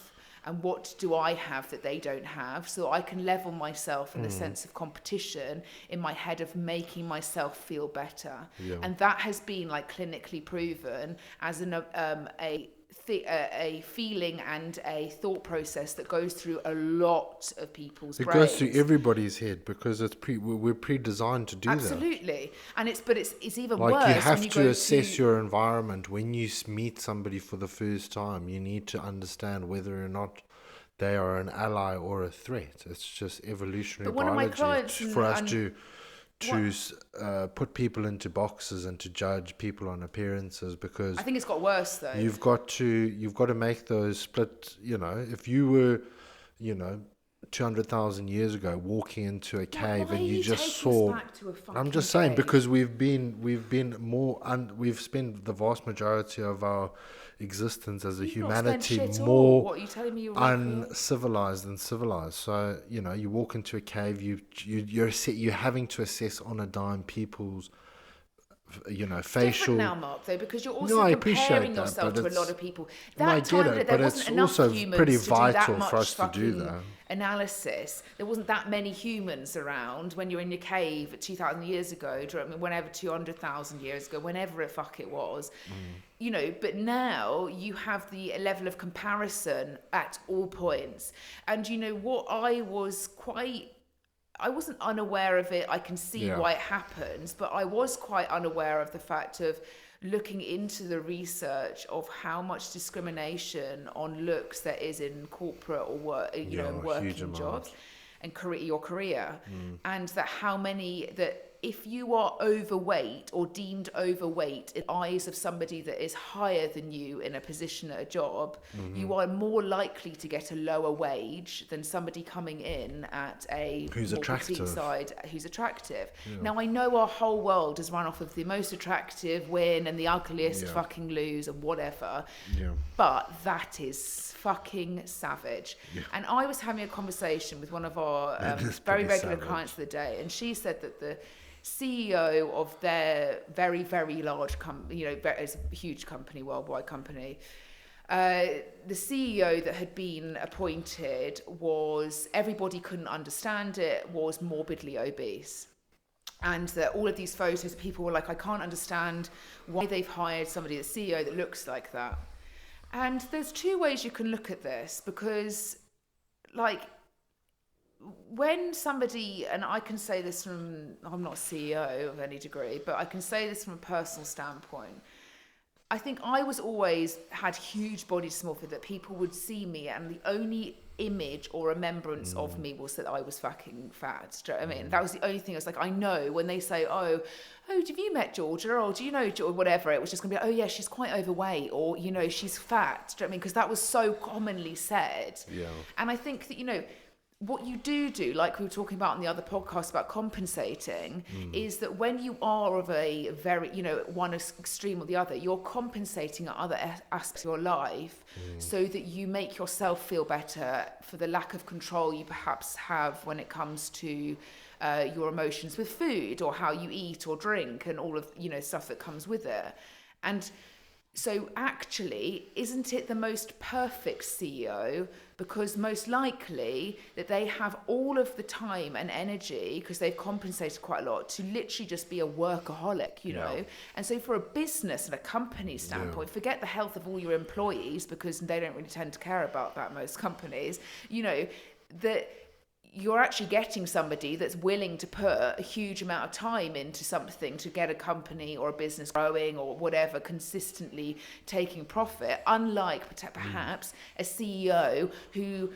And what do I have that they don't have? So I can level myself in the sense of competition in my head of making myself feel better. And that has been like clinically proven as a a feeling and a thought process that goes through a lot of people's It brains. goes through everybody's head because we're pre-designed to do that. Absolutely. And it's even Like worse you when have you to go assess your environment when you meet somebody for the first time. You need to understand whether or not they are an ally or a threat. It's just evolutionary But one of my biology clients for us and to put people into boxes and to judge people on appearances, because I think it's got worse though. you've got to make those split. If you were, 200,000 years ago walking into a cave why and are you you just taking us saw, back to a I'm just fucking saying, cave? because we've been more we've spent the vast majority of our existence as a You've not spent humanity shit all. more What are you telling me? You're recreating? uncivilized than civilized. So you walk into a cave, you're having to assess on a dime people's facial. Different now, Mark, though, because you're No, also I appreciate comparing that, yourself but to a lot it's. of people. No, I That get time it, there but wasn't it's enough also humans pretty to do that vital much for us to do fucking that. analysis. There wasn't that many humans around when you're in your cave 2,000 years ago. Do you know what I mean? Whenever 200,000 years ago, whenever it was. But now you have the level of comparison at all points. And what I wasn't unaware of it. I can see Yeah. why it happens, but I was quite unaware of the fact of looking into the research of how much discrimination on looks there is in corporate or work, in huge working amount. jobs and your career, and that how many that if you are overweight or deemed overweight in eyes of somebody that is higher than you in a position at a job, you are more likely to get a lower wage than somebody coming in at a Who's more attractive. boutique side who's attractive. Now, I know our whole world is run off of the most attractive win and the ugliest Yeah. fucking lose and whatever. Yeah. But that is fucking savage. And I was having a conversation with one of our That is very pretty regular savage. clients of the day, and she said that the CEO of their very, very large company, it's a huge company, worldwide company, the CEO that had been appointed everybody couldn't understand it, was morbidly obese. And that all of these photos, people were like, I can't understand why they've hired somebody, the CEO, that looks like that. And there's two ways you can look at this, because when somebody, and I can say this I'm not a CEO of any degree, but I can say this from a personal standpoint. I think I was always had huge body dysmorphia, that people would see me and the only image or remembrance of me was that I was fucking fat. Do you know what I mean? That was the only thing. I was like, I know when they say, oh, have you met Georgia? Or do you know Georgia? Whatever. It was just going to be, oh yeah, she's quite overweight, or, she's fat. Do you know what I mean? Because that was so commonly said. Yeah. And I think that, what you do, like we were talking about in the other podcast about compensating, is that when you are of a very, one extreme or the other, you're compensating at other aspects of your life so that you make yourself feel better for the lack of control you perhaps have when it comes to your emotions with food, or how you eat or drink, and all of, stuff that comes with it. And so actually, isn't it the most perfect CEO? Because most likely that they have all of the time and energy, because they've compensated quite a lot, to literally just be a workaholic, you know? And so for a business and a company standpoint, forget the health of all your employees, because they don't really tend to care about that, most companies, that you're actually getting somebody that's willing to put a huge amount of time into something to get a company or a business growing or whatever, consistently taking profit, unlike perhaps a CEO who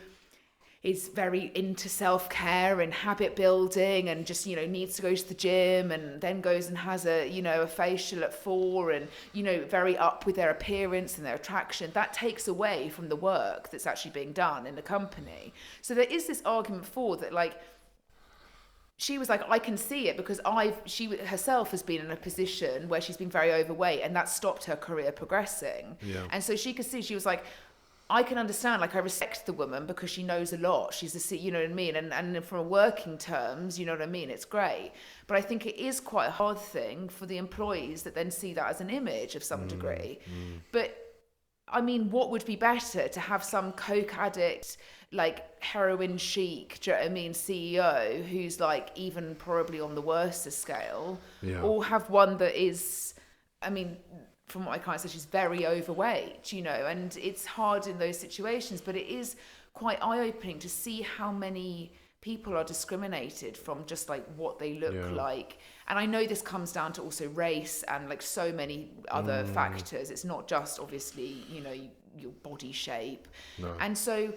is very into self-care and habit building and just, needs to go to the gym and then goes and has a facial at 4 and, very up with their appearance and their attraction. That takes away from the work that's actually being done in the company. So there is this argument for that, she was like, I can see it because she herself has been in a position where she's been very overweight and that stopped her career progressing. Yeah. And so she could see, she was like, I can understand, I respect the woman because she knows a lot. She's you know what I mean? And from a working terms, you know what I mean? It's great. But I think it is quite a hard thing for the employees that then see that as an image of some degree. But I mean, what would be better, to have some coke addict, heroin chic, do you know what I mean, CEO who's even probably on the worst scale, or have one that is, I mean, from what my client said, she's very overweight, and it's hard in those situations, but it is quite eye-opening to see how many people are discriminated from just like what they look like. And I know this comes down to also race and like so many other factors. It's not just obviously, your body shape. No. And so,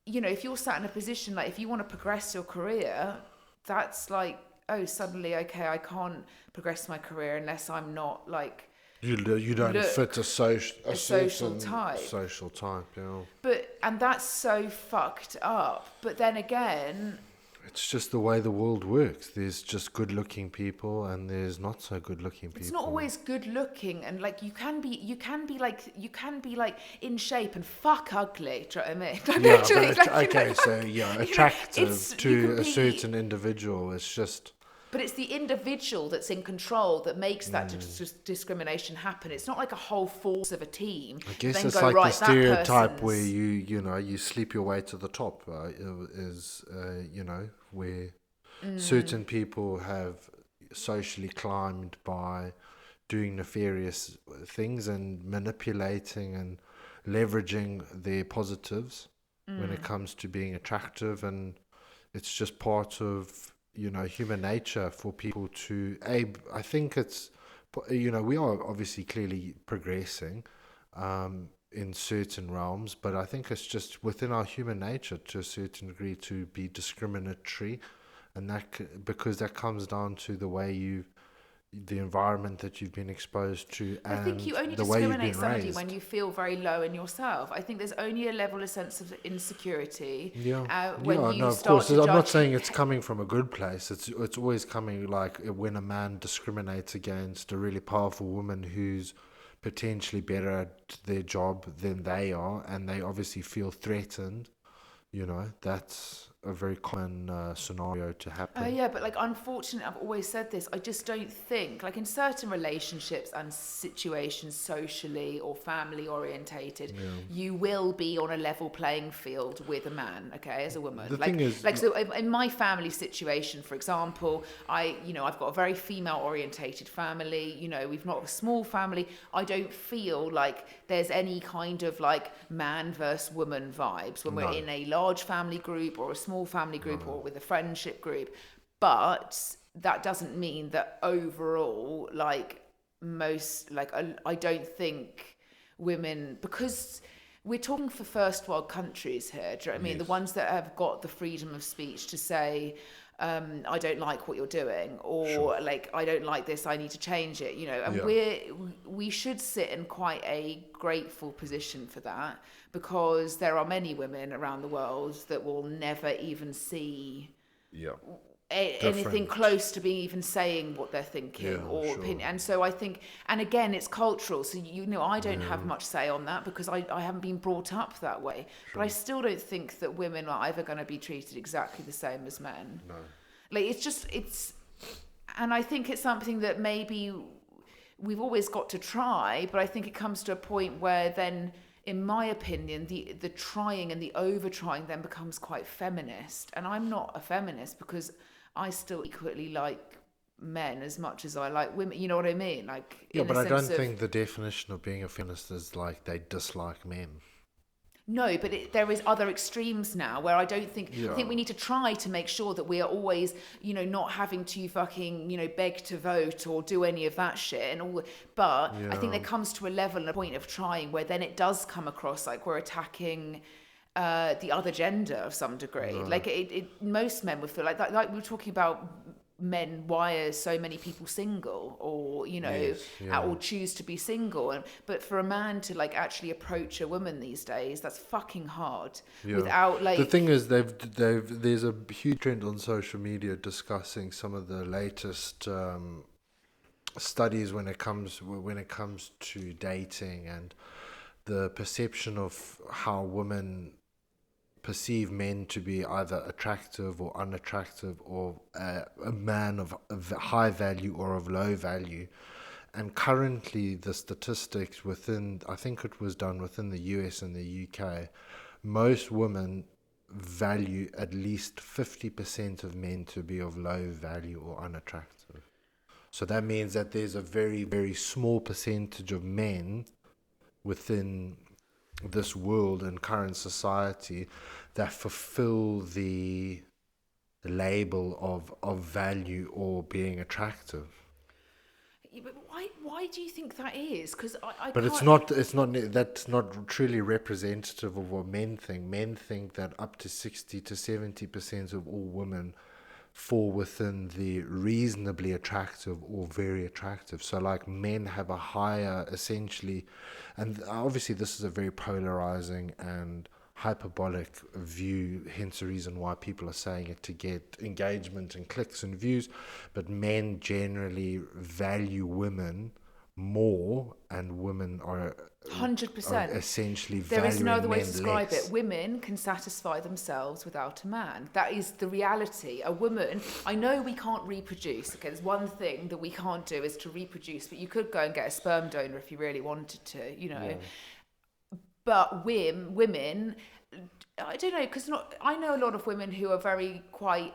if you're sat in a position, like if you want to progress your career, that's like, oh, suddenly, okay, I can't progress my career unless I'm not like, you don't fit a social type. Social type, And that's so fucked up. But then again, it's just the way the world works. There's just good-looking people, and there's not so good-looking people. It's not always good-looking, and like you can be like in shape and fuck ugly. Do you know what I mean? Attractive to a certain individual. It's just. But it's the individual that's in control that makes that discrimination happen. It's not like a whole force of a team. I guess it's like the stereotype where you sleep your way to the top. Where certain people have socially climbed by doing nefarious things and manipulating and leveraging their positives when it comes to being attractive, and it's just part of human nature for people to. I think it's, we are obviously clearly progressing in certain realms, but I think it's just within our human nature to a certain degree to be discriminatory, and because that comes down to the way the environment that you've been exposed to, and I think you only the way you've discriminate been somebody raised. when you feel very low in yourself. I think there's only a level, a sense of insecurity. When you of start course. to I'm not judge- saying it's coming from a good place. It's always coming like when a man discriminates against a really powerful woman who's potentially better at their job than they are, and they obviously feel threatened. That's a very common scenario to happen. But like, unfortunately, I've always said this. I just don't think, like, in certain relationships and situations, socially or family orientated, you will be on a level playing field with a man. Okay, as a woman. The thing is, so in my family situation, for example, I've got a very female orientated family. We've not a small family. I don't feel like there's any kind of like man versus woman vibes when we're in a large family group or a small family group or with a friendship group. But that doesn't mean that overall, like most, like I don't think women, because we're talking for first world countries here, do you know what I mean? The ones that have got the freedom of speech to say, I don't like what you're doing, or like, I don't like this, I need to change it, and we should sit in quite a grateful position for that, because there are many women around the world that will never even see anything close to being even saying what they're thinking opinion. And so I think, and again, it's cultural, so I don't have much say on that because I haven't been brought up that way. But I still don't think that women are ever going to be treated exactly the same as men. Like, and I think it's something that maybe we've always got to try, but I think it comes to a point where then, in my opinion, the trying and the over trying then becomes quite feminist. And I'm not a feminist because I still equally like men as much as I like women. You know what I mean? Like, but I don't think the definition of being a feminist is like they dislike men. No, but there is other extremes now where I don't think. I think we need to try to make sure that we are always, not having to fucking, beg to vote or do any of that shit and all. But I think there comes to a level and a point of trying where then it does come across like we're attacking the other gender of some degree. Like most men would feel like that. Like we were talking about men, why are so many people single, or or choose to be single, but for a man to like actually approach a woman these days, that's fucking hard. Without like, the thing is, there's a huge trend on social media discussing some of the latest studies when it comes to dating and the perception of how women perceive men to be either attractive or unattractive, or a man of high value or of low value. And currently the statistics I think it was done within the US and the UK, most women value at least 50% of men to be of low value or unattractive. So that means that there's a very, very small percentage of men within this world and current society that fulfill the label of value or being attractive. Yeah, but why do you think that is? Because I But can't. that's not truly representative of what men think. Men think that up to 60 to 70% of all women fall within the reasonably attractive or very attractive. So like men have a higher essentially, and obviously this is a very polarizing and hyperbolic view, hence the reason why people are saying it to get engagement and clicks and views, but men generally value women more, and women are 100%. essentially There is no valuing other way to men describe less. it. Women can satisfy themselves without a man. That is the reality. A woman, I know we can't reproduce. Okay, there's one thing that we can't do is to reproduce, but you could go and get a sperm donor if you really wanted to, you know. Yeah. But women, I don't know, because I know a lot of women who are very quite.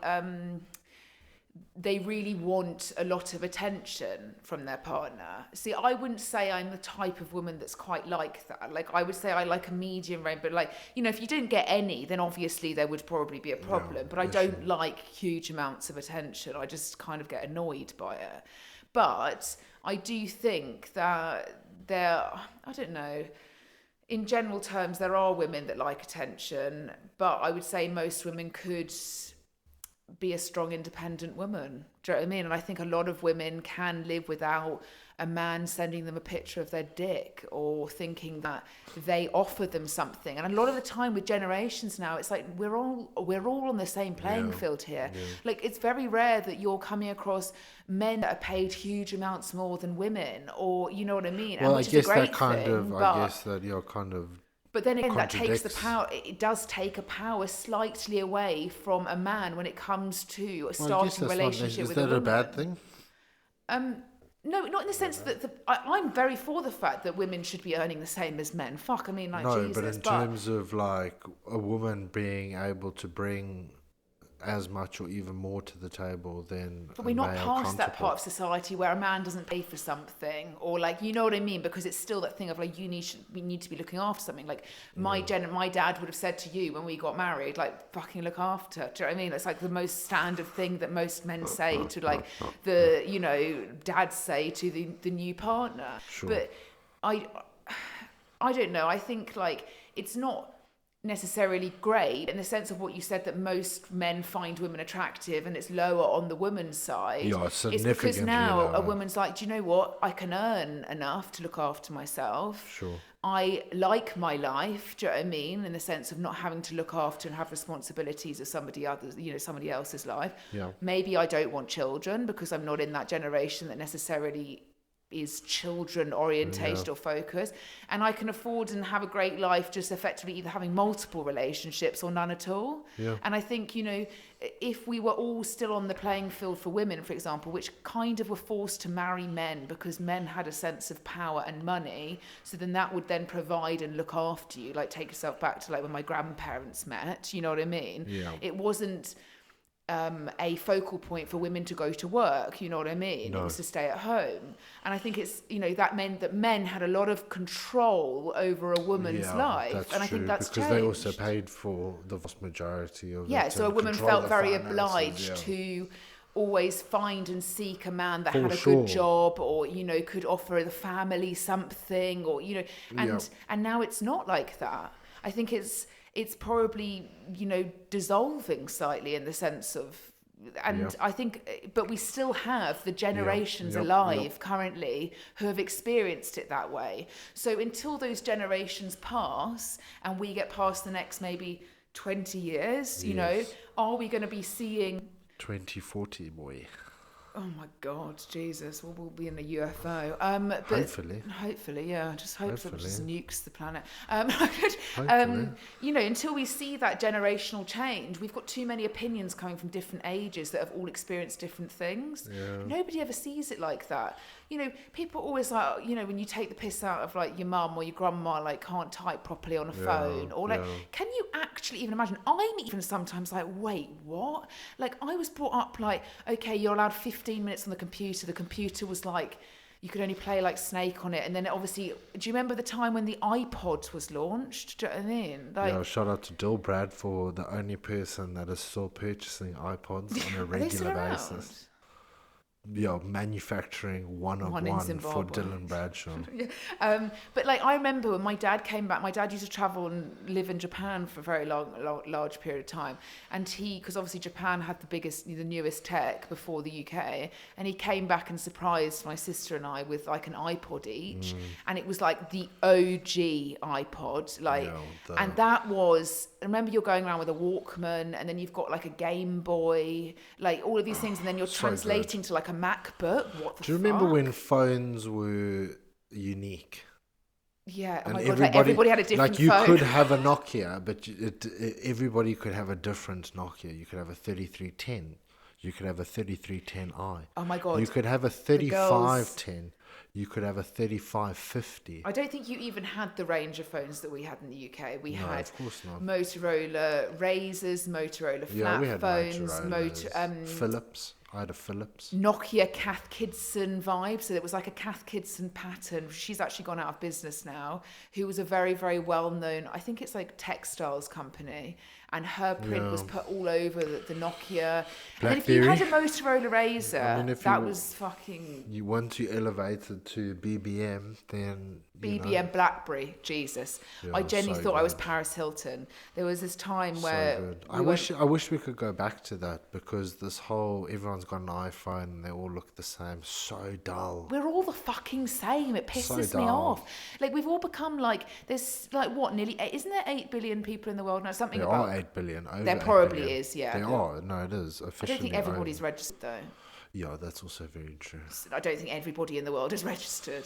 They really want a lot of attention from their partner. See, I wouldn't say I'm the type of woman that's quite like that. Like, I would say I like a medium range, but like, you know, if you didn't get any, then obviously there would probably be a problem. Yeah, but I yeah, don't sure. like huge amounts of attention. I just kind of get annoyed by it. But I do think that I don't know, in general terms, there are women that like attention, but I would say most women could be a strong, independent woman. Do you know what I mean? And I think a lot of women can live without a man sending them a picture of their dick or thinking that they offer them something. And a lot of the time with generations now, it's like we're all on the same playing field here. Yeah. Like, it's very rare that you're coming across men that are paid huge amounts more than women, or you know what I mean? Well, And I which is a guess that great kind thing, of, I but guess that you're kind of but then again, that takes the contradicts. power. It does take a power slightly away from a man when it comes to Well, I guess starting a that's not. relationship Is with a that a woman. bad thing? No, not in the sense that I'm very for the fact that women should be earning the same as men. Fuck, I mean, like, No, Jesus. but in terms of like a woman being able to bring as much or even more to the table than But a we're not male past that part counterpart. of society where a man doesn't pay for something, or like, you know what I mean? Because it's still that thing of like, we need to be looking after something. Like my dad would have said to you when we got married, like, fucking look after. Do you know what I mean? It's like the most standard thing that most men say to like dads say to the new partner. Sure. But I don't know. I think like it's not necessarily great in the sense of what you said, that most men find women attractive and it's lower on the woman's side. Yeah, It's because significantly now a lower. woman's like, do you know what? I can earn enough to look after myself. Sure. I like my life, do you know what I mean? In the sense of not having to look after and have responsibilities of somebody else's life. Yeah. Maybe I don't want children because I'm not in that generation that necessarily is children orientated or focused, and I can afford and have a great life just effectively either having multiple relationships or none at all. Yeah. And I think, if we were all still on the playing field for women, for example, which kind of were forced to marry men because men had a sense of power and money, so then that would then provide and look after you. Like, take yourself back to like when my grandparents met, you know what I mean? Yeah. It wasn't a focal point for women to go to work, you know what I mean? No. It was to stay at home. And I think it's, that meant that men had a lot of control over a woman's life. That's and I true, think that's because changed. they also paid for the vast majority of Yeah, it so a and woman control felt the very finances, obliged to always find and seek a man that For had a sure. good job, or could offer the family something, or and now it's not like that. I think it's probably dissolving slightly in the sense of, and I think, but we still have the generations alive currently who have experienced it that way. So until those generations pass and we get past the next maybe 20 years, are we going to be seeing 2040, boy. Oh my God, Jesus! We'll be in a UFO. But hopefully, yeah. Just hope that it just nukes the planet. Until we see that generational change, we've got too many opinions coming from different ages that have all experienced different things. Yeah. Nobody ever sees it like that. People always like, when you take the piss out of like your mum or your grandma, like can't type properly on a phone, or like, can you actually even imagine? I'm even sometimes like, wait, what? Like, I was brought up like, okay, you're allowed 50 15 minutes on the computer. The computer was like, you could only play like Snake on it. And then obviously, do you remember the time when the iPod was launched? Do you know what I mean? Like, Yeah, shout out to Dill Brad for the only person that is still purchasing iPods on a are they still regular around? basis. Yeah, manufacturing one of One in one for Zimbabwe. Dylan Bradshaw. But like I remember when my dad came back, my dad used to travel and live in Japan for a very large period of time, and because obviously Japan had the newest tech before the UK, and he came back and surprised my sister and I with like an iPod each, and it was like the OG iPod, like, and that was. Remember, you're going around with a Walkman, and then you've got like a Game Boy, like all of these things, and then you're translating to like a MacBook. What the Do you remember when phones were unique? Yeah, oh And my God, like everybody had a different like you phone. could have a Nokia, but everybody could have a different Nokia. You could have a 3310. You could have a 3310i. Oh my God. You could have a 3510. You could have a 3550. I don't think you even had the range of phones that we had in the UK. We had of course not. Motorola Razors, Motorola Yeah, we flap had phones, Motorola's, Philips. I had a Philips. Nokia Cath Kidston vibe. So it was like a Cath Kidston pattern. She's actually gone out of business now, who was a very, very well-known, I think it's like textiles company. And her print was put all over the Nokia. And then if you had a Motorola Razor, was fucking... Once you elevated to BBM, then... BBM Blackberry, Jesus. Yeah, I genuinely thought I was good. Paris Hilton. There was this time where... good. I wish we could go back to that, because this whole... Everyone's got an iPhone and they all look the same. So dull. We're all the fucking same. It pisses So me dull. off. Like, we've all become like... There's like, what, nearly... Isn't there 8 billion people in the world now? Something There about... are 8 billion. Over There 8 probably billion. is, yeah. There are. No, it is. I Officially don't think everybody's over. registered, though. Yeah, that's also very true. I don't think everybody in the world is registered.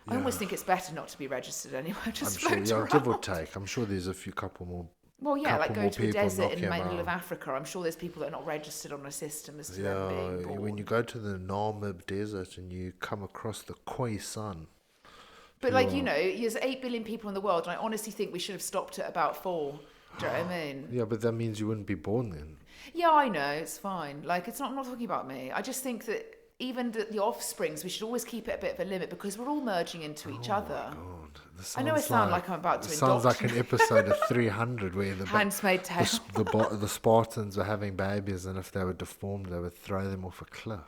I almost think it's better not to be registered anyway. Just I'm float sure, around. give or take. I'm sure there's a couple more. Well, yeah, like couple go more to a people desert in the knocking middle of around. Africa. I'm sure there's people that are not registered on a system as to Yeah, them being born. when you go to the Namib desert and you come across the Khoi sun. But like, you know, there's 8 billion people in the world, and I honestly think we should have stopped at about 4. Do you know what I mean? Yeah, but that means you wouldn't be born then. Yeah, I know, it's fine. Like, I'm not talking about me. I just think that even the offsprings, we should always keep it a bit of a limit, because we're all merging into each other. God, this I know I sound like I'm about to sounds like an indoctrinate. episode of 300 where Handmaid's Tale. the Spartans were having babies, and if they were deformed, they would throw them off a cliff.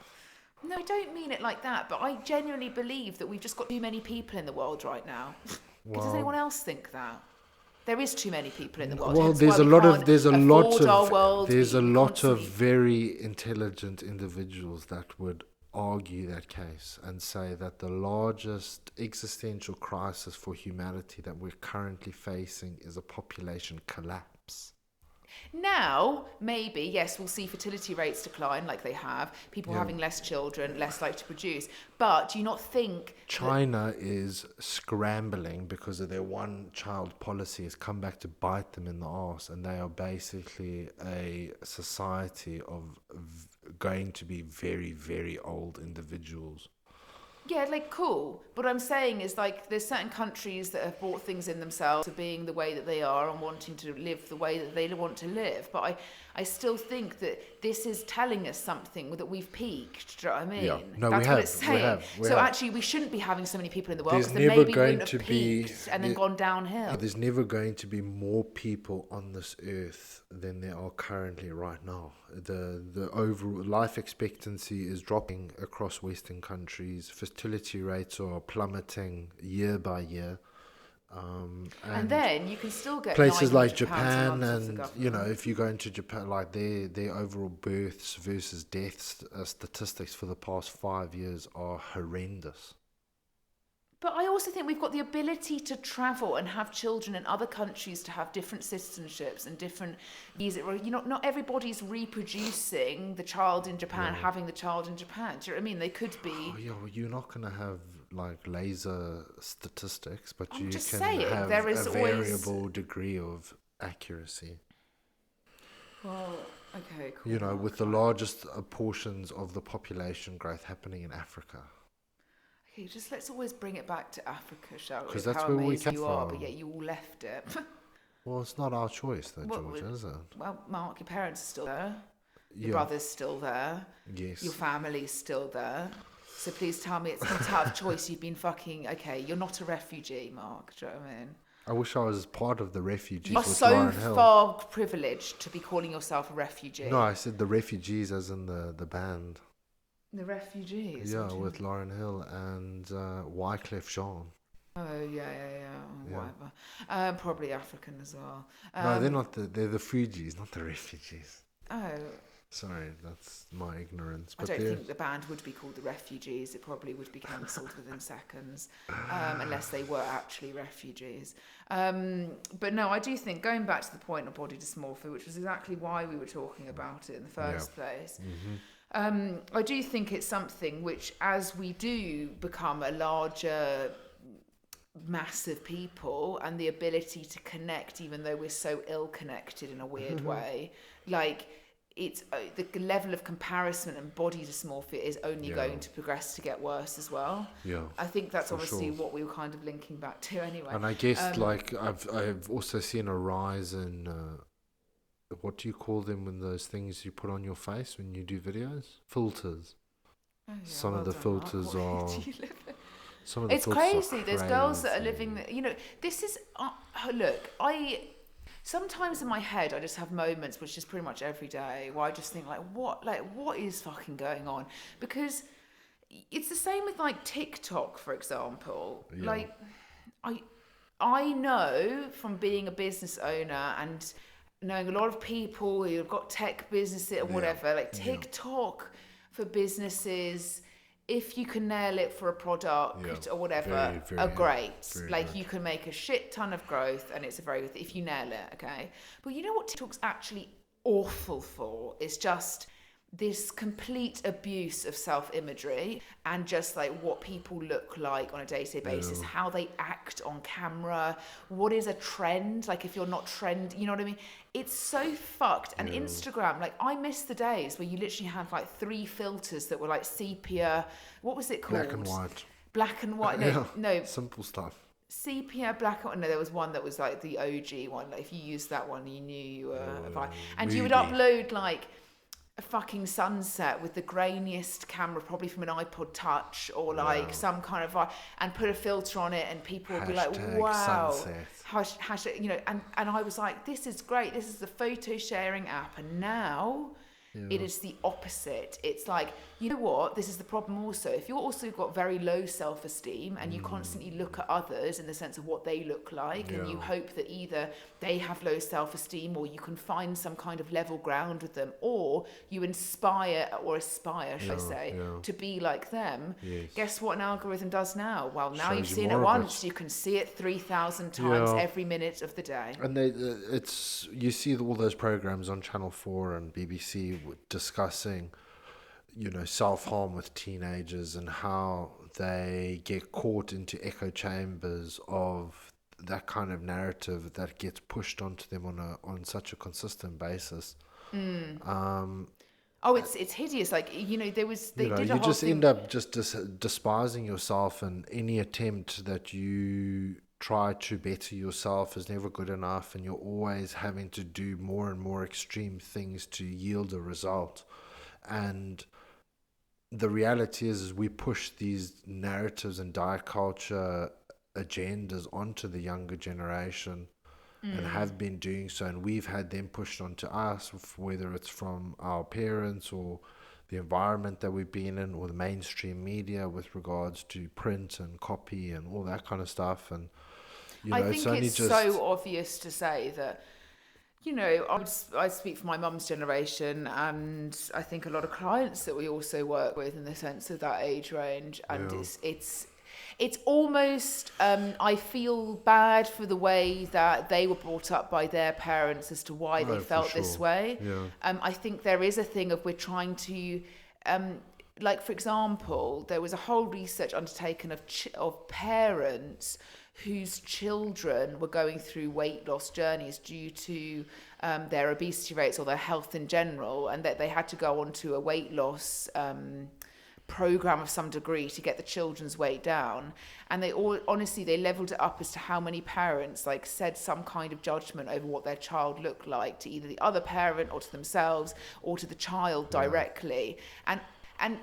No, I don't mean it like that, but I genuinely believe that we've just got too many people in the world right now. Does anyone else think that? There is too many people in the world. Well, hence there's why a we lot can't of there's a we lot of constantly- very intelligent individuals that would argue that case and say that the largest existential crisis for humanity that we're currently facing is a population collapse. Now, maybe, yes, we'll see fertility rates decline like they have, people having less children, less likely to produce. But do you not think China is scrambling because of their one-child policy has come back to bite them in the arse, and they are basically a society of going to be very, very old individuals. yeah, like, cool. But what I'm saying is, like, there's certain countries that have brought things in themselves to being the way that they are and wanting to live the way that they want to live. But I still think that this is telling us something, that we've peaked. Do you know what I mean? Yeah. No, That's we what have, it's saying. we so have. actually, we shouldn't be having so many people in the world, There's because then never maybe we going wouldn't have to be- peaked and then gone downhill. There's never going to be more people on this earth than there are currently right now. The overall life expectancy is dropping across Western countries. Fertility rates are plummeting year by year. And then you can still get Places like £900 a Japan, month off the and government. if you go into Japan, like their overall births versus deaths statistics for the past 5 years are horrendous. But I also think we've got the ability to travel and have children in other countries, to have different citizenships and different visa. You know, not everybody's reproducing the child in Japan, having the child in Japan. Do you know what I mean? They could be. Oh, yeah, well, you're not going to have like laser statistics, but I'm you just can saying, have there is a always- variable degree of accuracy. Well, okay, cool. You know, with the largest portions of the population growth happening in Africa. Okay, just let's always bring it back to Africa, shall we? 'Cause that's How where we amazing came you are, but from. yet you all left it. Well, it's not our choice, though, What George, would- is it? Well, Mark, your parents are still there. Your brother's still there. Yes. Your family's still there. So please tell me it's not out of choice. You've been fucking... Okay, you're not a refugee, Mark. Do you know what I mean? I wish I was part of the refugees You're with so Lauren Hill. far privileged to be calling yourself a refugee. No, I said the refugees as in the band. The refugees? Yeah, with Lauren Hill and Wyclef Jean. Oh, yeah. Whatever. Probably African as well. No, they're not they're the Fugees, not the refugees. Oh. Sorry, that's my ignorance. I But don't think the band would be called the Refugees. It probably would be cancelled within seconds, unless they were actually refugees. But no, I do think, going back to the point of body dysmorphia, which was exactly why we were talking about it in the first place, I do think it's something which, as we do become a larger massive people and the ability to connect, even though we're so ill-connected in a weird way, like... It's the level of comparison and body dysmorphia is only going to progress to get worse as well. Yeah, I think that's obviously what we were kind of linking back to anyway. And I guess like I've also seen a rise in what do you call them when those things you put on your face when you do videos? Filters. Oh, yeah, some of the filters are. Some of the it's crazy. There's girls that are living. You know, this is look. Sometimes in my head, I just have moments, which is pretty much every day, where I just think, what is fucking going on? Because it's the same with, like, TikTok, for example. Yeah. Like, I know from being a business owner and knowing a lot of people who have got tech businesses or whatever, like, TikTok for businesses... If you can nail it for a product or whatever, are great. Like, you can make a shit ton of growth and it's a very good thing if you nail it, okay? But you know what TikTok's actually awful for? It's just this complete abuse of self-imagery and just like what people look like on a day-to-day basis, how they act on camera, what is a trend, like if you're not trend, you know what I mean? It's so fucked. And Instagram, like I miss the days where you literally had like 3 filters that were like sepia, what was it called? Black and white. No, simple stuff. Sepia, black and white. No, there was one that was like the OG one. Like if you used that one, you knew you were and you would upload like a fucking sunset with the grainiest camera, probably from an iPod Touch or like some kind of and put a filter on it, and people would be like, "Wow!" Hashtag, you know. And I was like, "This is great. This is the photo sharing app." And now it is the opposite. It's like, you know what? This is the problem also. If you're also got very low self-esteem and you constantly look at others in the sense of what they look like, and you hope that either they have low self-esteem or you can find some kind of level ground with them, or you aspire, should I say, to be like them. Guess what an algorithm does now? Well, now you've seen it once, you can see it 3,000 times every minute of the day. And you see all those programs on Channel 4 and BBC discussing, you know, self-harm with teenagers and how they get caught into echo chambers of that kind of narrative that gets pushed onto them on such a consistent basis. It's hideous. Like, you know, they did a you whole just thing... end up just despising yourself, and any attempt that you try to better yourself is never good enough, and you're always having to do more and more extreme things to yield a result. And the reality is we push these narratives and diet culture agendas onto the younger generation and have been doing so, and we've had them pushed onto us, whether it's from our parents or the environment that we've been in, or the mainstream media with regards to print and copy and all that kind of stuff. And you know, I think it's so obvious to say that, you know, I speak for my mum's generation, and I think a lot of clients that we also work with in the sense of that age range, and it's almost, I feel bad for the way that they were brought up by their parents as to why they felt this way. I think there is a thing of we're trying to, like, for example, there was a whole research undertaken of parents whose children were going through weight loss journeys due to their obesity rates or their health in general, and that they had to go on to a weight loss program of some degree to get the children's weight down, and they all honestly they leveled it up as to how many parents like said some kind of judgment over what their child looked like to either the other parent or to themselves or to the child directly. And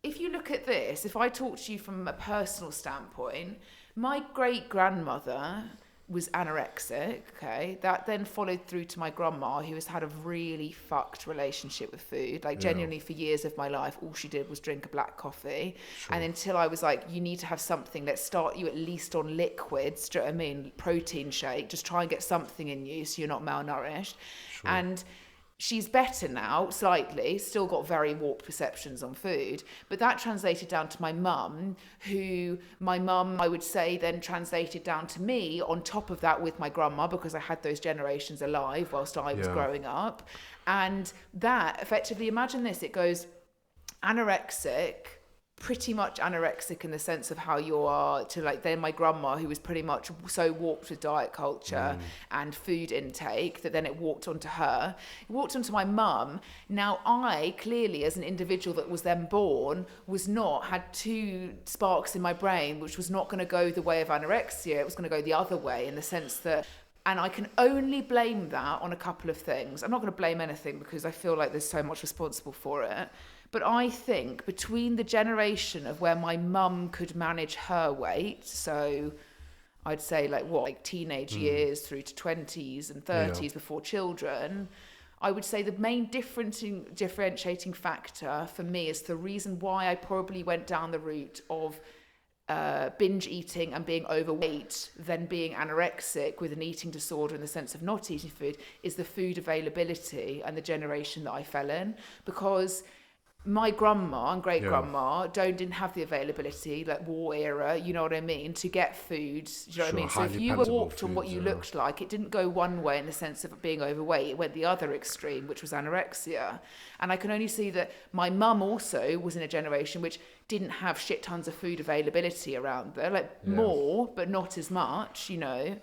if you look at this, if I talk to you from a personal standpoint, my great grandmother was anorexic, okay? That then followed through to my grandma, who has had a really fucked relationship with food. Like, genuinely, for years of my life, all she did was drink a black coffee. Sure. And until I was like, you need to have something, let's start you at least on liquids, do you know what I mean? Protein shake, just try and get something in you so you're not malnourished. Sure. And she's better now, slightly, still got very warped perceptions on food, but that translated down to my mum, I would say, then translated down to me on top of that with my grandma, because I had those generations alive whilst I was growing up. And that, effectively, imagine this, it goes anorexic, pretty much anorexic in the sense of how you are, to like then my grandma, who was pretty much so warped with diet culture and food intake that then it walked onto her. It walked onto my mum. Now I clearly, as an individual that was then born, had two sparks in my brain, which was not going to go the way of anorexia. It was going to go the other way, in the sense that, and I can only blame that on a couple of things. I'm not going to blame anything because I feel like there's so much responsible for it. But I think between the generation of where my mum could manage her weight, so I'd say like teenage years through to 20s and 30s before children, I would say the main differentiating factor for me is the reason why I probably went down the route of binge eating and being overweight than being anorexic with an eating disorder in the sense of not eating food, is the food availability and the generation that I fell in. Because my grandma and great grandma didn't have the availability, like war era, you know what I mean, to get food. Do you know what I mean? So if you were warped on what you looked like, it didn't go one way in the sense of being overweight, it went the other extreme, which was anorexia. And I can only see that my mum also was in a generation which didn't have shit tons of food availability around there, more, but not as much, you know.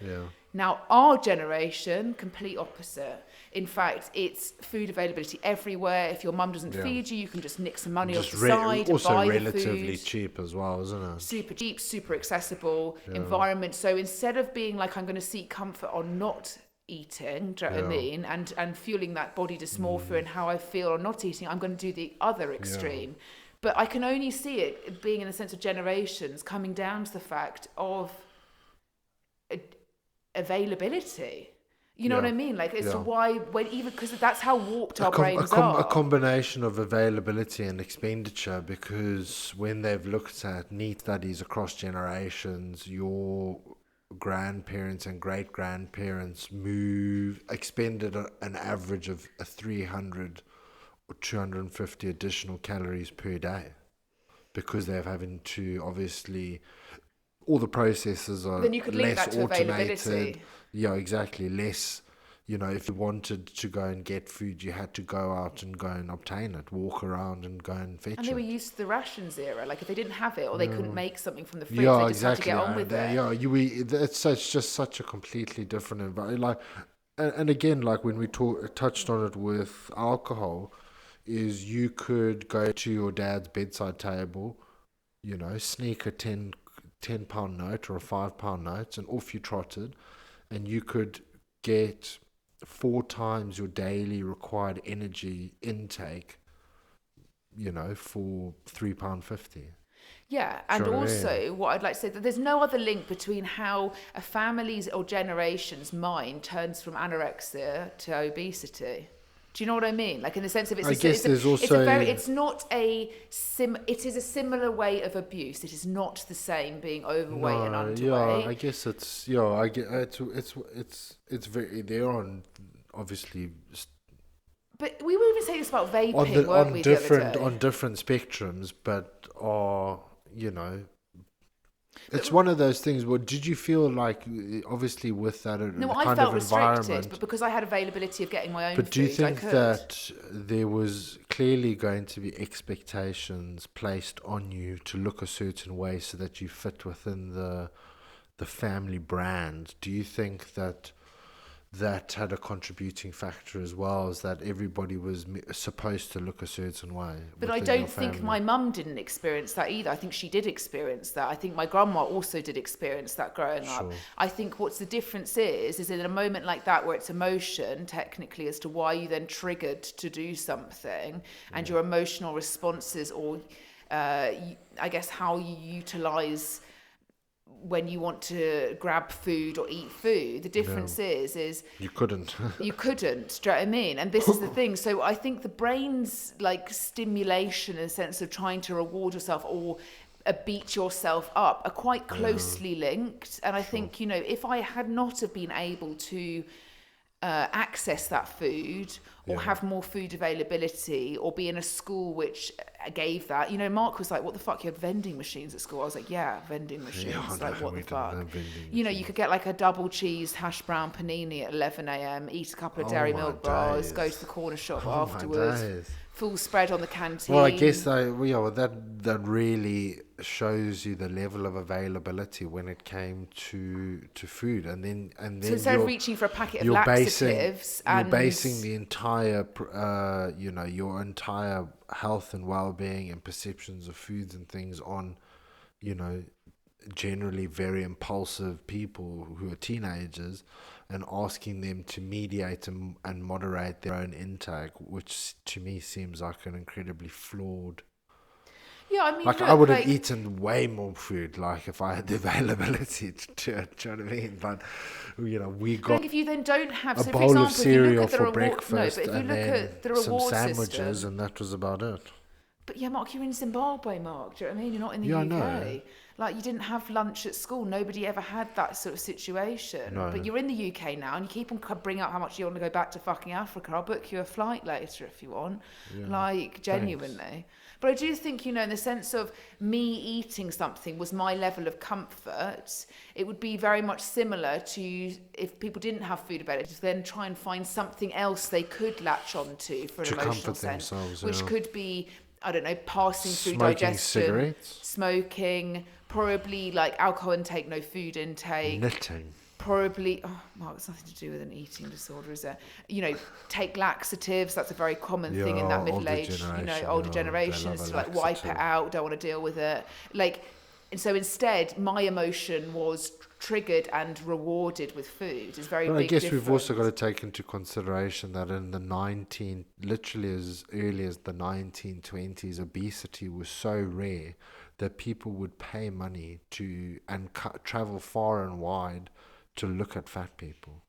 Now, our generation, complete opposite. In fact, it's food availability everywhere. If your mum doesn't feed you, you can just nick some money off the side and buy the food. Also relatively cheap as well, isn't it? Super cheap, super accessible environment. So instead of being like, I'm going to seek comfort on not eating, do you know what I mean? And fueling that body dysmorphia and how I feel on not eating, I'm going to do the other extreme. But I can only see it being in a sense of generations coming down to the fact of availability. You know what I mean? Like, as to why, because that's how warped our brains are. A combination of availability and expenditure, because when they've looked at neat studies across generations, your grandparents and great-grandparents expended an average of 300 or 250 additional calories per day, because they're having to, obviously, all the processes are then you could link less that to automated. availability. Yeah, exactly. Less, if you wanted to go and get food, you had to go out and go and obtain it, walk around and go and fetch it. And they were used to the rations era. Like, if they didn't have it or they couldn't make something from the fridge, yeah, they just had to get on with it. Yeah, it's just such a completely different environment. Like, and again, like when we touched on it with alcohol, is you could go to your dad's bedside table, sneak a 10-pound note or a 5-pound note, and off you trotted, and you could get 4 times your daily required energy intake, for £3.50. Yeah, and also what I'd like to say, that there's no other link between how a family's or generation's mind turns from anorexia to obesity. Do you know what I mean? Like, in the sense of it is a similar way of abuse. It is not the same being overweight and underweight. Yeah, I guess it's very, they're on, obviously, but we were even saying this about vaping, weren't we, the other day? On different spectrums, but are, it's one of those things. Well, did you feel like, obviously, with that I felt restricted, but because I had availability of getting my own food, but do you think that there was clearly going to be expectations placed on you to look a certain way so that you fit within the family brand? Do you think that that had a contributing factor as well, is that everybody was supposed to look a certain way. But I within your don't think family. my mum didn't experience that either. I think she did experience that. I think my grandma also did experience that growing up. Sure. I think what's the difference is in a moment like that where it's emotion, technically, as to why you then triggered to do something, and your emotional responses, or I guess how you utilize when you want to grab food or eat food. The difference is You couldn't. you couldn't. Do you know what I mean? And this is the thing. So I think the brain's like stimulation in a sense of trying to reward yourself or beat yourself up are quite closely linked. And I think, you know, if I had not have been able to access that food or have more food availability or be in a school which gave that, you know, Mark was like, what the fuck, you had vending machines at school? I was like, yeah, vending machines. Yeah, Like, no, what we the didn't fuck? have vending You know, you machines. could get like a double cheese hash brown panini at 11 a.m, eat a couple of dairy my milk bars, go days. to the corner shop My afterwards, days. full spread on the canteen. Well, I guess that really shows you the level of availability when it came to food, and then So instead of reaching for a packet of you're laxatives you're and basing the entire your entire health and well-being and perceptions of foods and things on, you know, generally very impulsive people who are teenagers, and asking them to mediate and moderate their own intake, which to me seems like an incredibly flawed. yeah, I mean, Like, look, I would have like, eaten way more food, like, if I had the availability to do it. Do you know what I mean? But, you know, we I think got if you then don't have, a so for bowl example, of if you look cereal at the for reward, no, breakfast, but if you and look then at the some reward sandwiches, system, and that was about it. but yeah, Mark, you're in Zimbabwe, Mark. Do you know what I mean? You're not in the Yeah, I UK. know. Like, you didn't have lunch at school. Nobody ever had that sort of situation. No. But you're in the UK now, and you keep on bringing up how much you want to go back to fucking Africa. I'll book you a flight later if you want. Yeah. Like, genuinely. But I do think, you know, in the sense of me eating something was my level of comfort, it would be very much similar to if people didn't have food available, to then try and find something else they could latch onto for an To emotional comfort sense, themselves, which yeah. could be, I don't know, passing through Smoking digestion, cigarettes. smoking, probably like alcohol intake, no food intake. Knitting. Probably, oh, well, it's nothing to do with an eating disorder, is it? You know, take laxatives. That's a very common thing in that Yeah, middle older age. You know, generation, older yeah, they generations love a to like wipe it laxative. out, don't want to deal with it. Like, and so instead, my emotion was triggered and rewarded with food. It's very But big I guess difference. we've also got to take into consideration that in the literally as early as the 1920s, obesity was so rare that people would pay money to travel far and wide to look at fat people.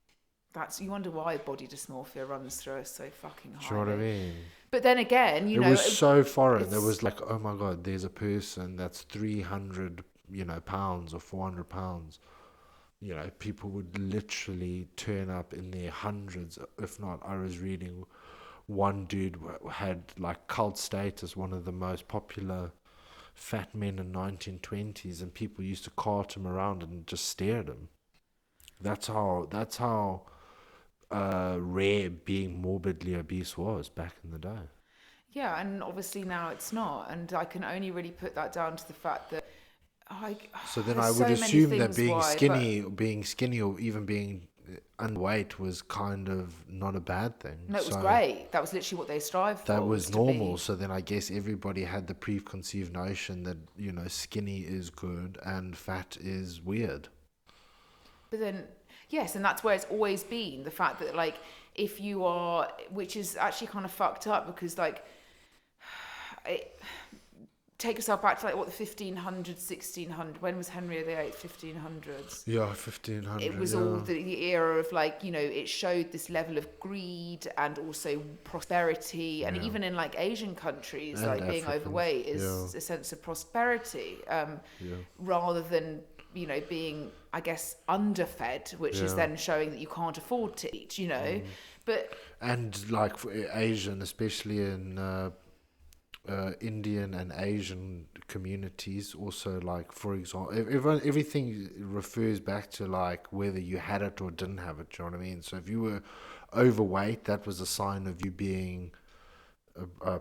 That's, you wonder why body dysmorphia runs through us so fucking high. Do you know what I mean? But then again, you It know, was so foreign. There it's- was like, oh my God, there's a person that's 300, pounds or 400 pounds. You know, people would literally turn up in their hundreds, if not. I was reading one dude had like cult status, one of the most popular fat men in 1920s, and people used to cart him around and just stare at him. That's how rare being morbidly obese was back in the day. yeah, and obviously now it's not. And I can only really put that down to the fact that So then there's I would so many assume that things being why, skinny, or even being underweight was kind of not a bad thing. no, it was So great. That was literally what they strived for. that was to normal. be- So then I guess everybody had the preconceived notion that, skinny is good and fat is weird. But then, yes, and that's where it's always been. The fact that, like, if you are, which is actually kind of fucked up because, like, take yourself back to, like, what, the 1500s, 1600s. When was Henry VIII? 1500s. Yeah, 1500. It was all the era of, like, you know, it showed this level of greed and also prosperity, and even in like Asian countries, And like being Africans, overweight is yeah. a sense of prosperity, rather than, you know, being, I guess, underfed, which is Yeah. then showing that you can't afford to eat, you know. But And like for Asian, especially in Indian and Asian communities, also, like, for example, everything refers back to like whether you had it or didn't have it. Do you know what I mean? So if you were overweight, that was a sign of you being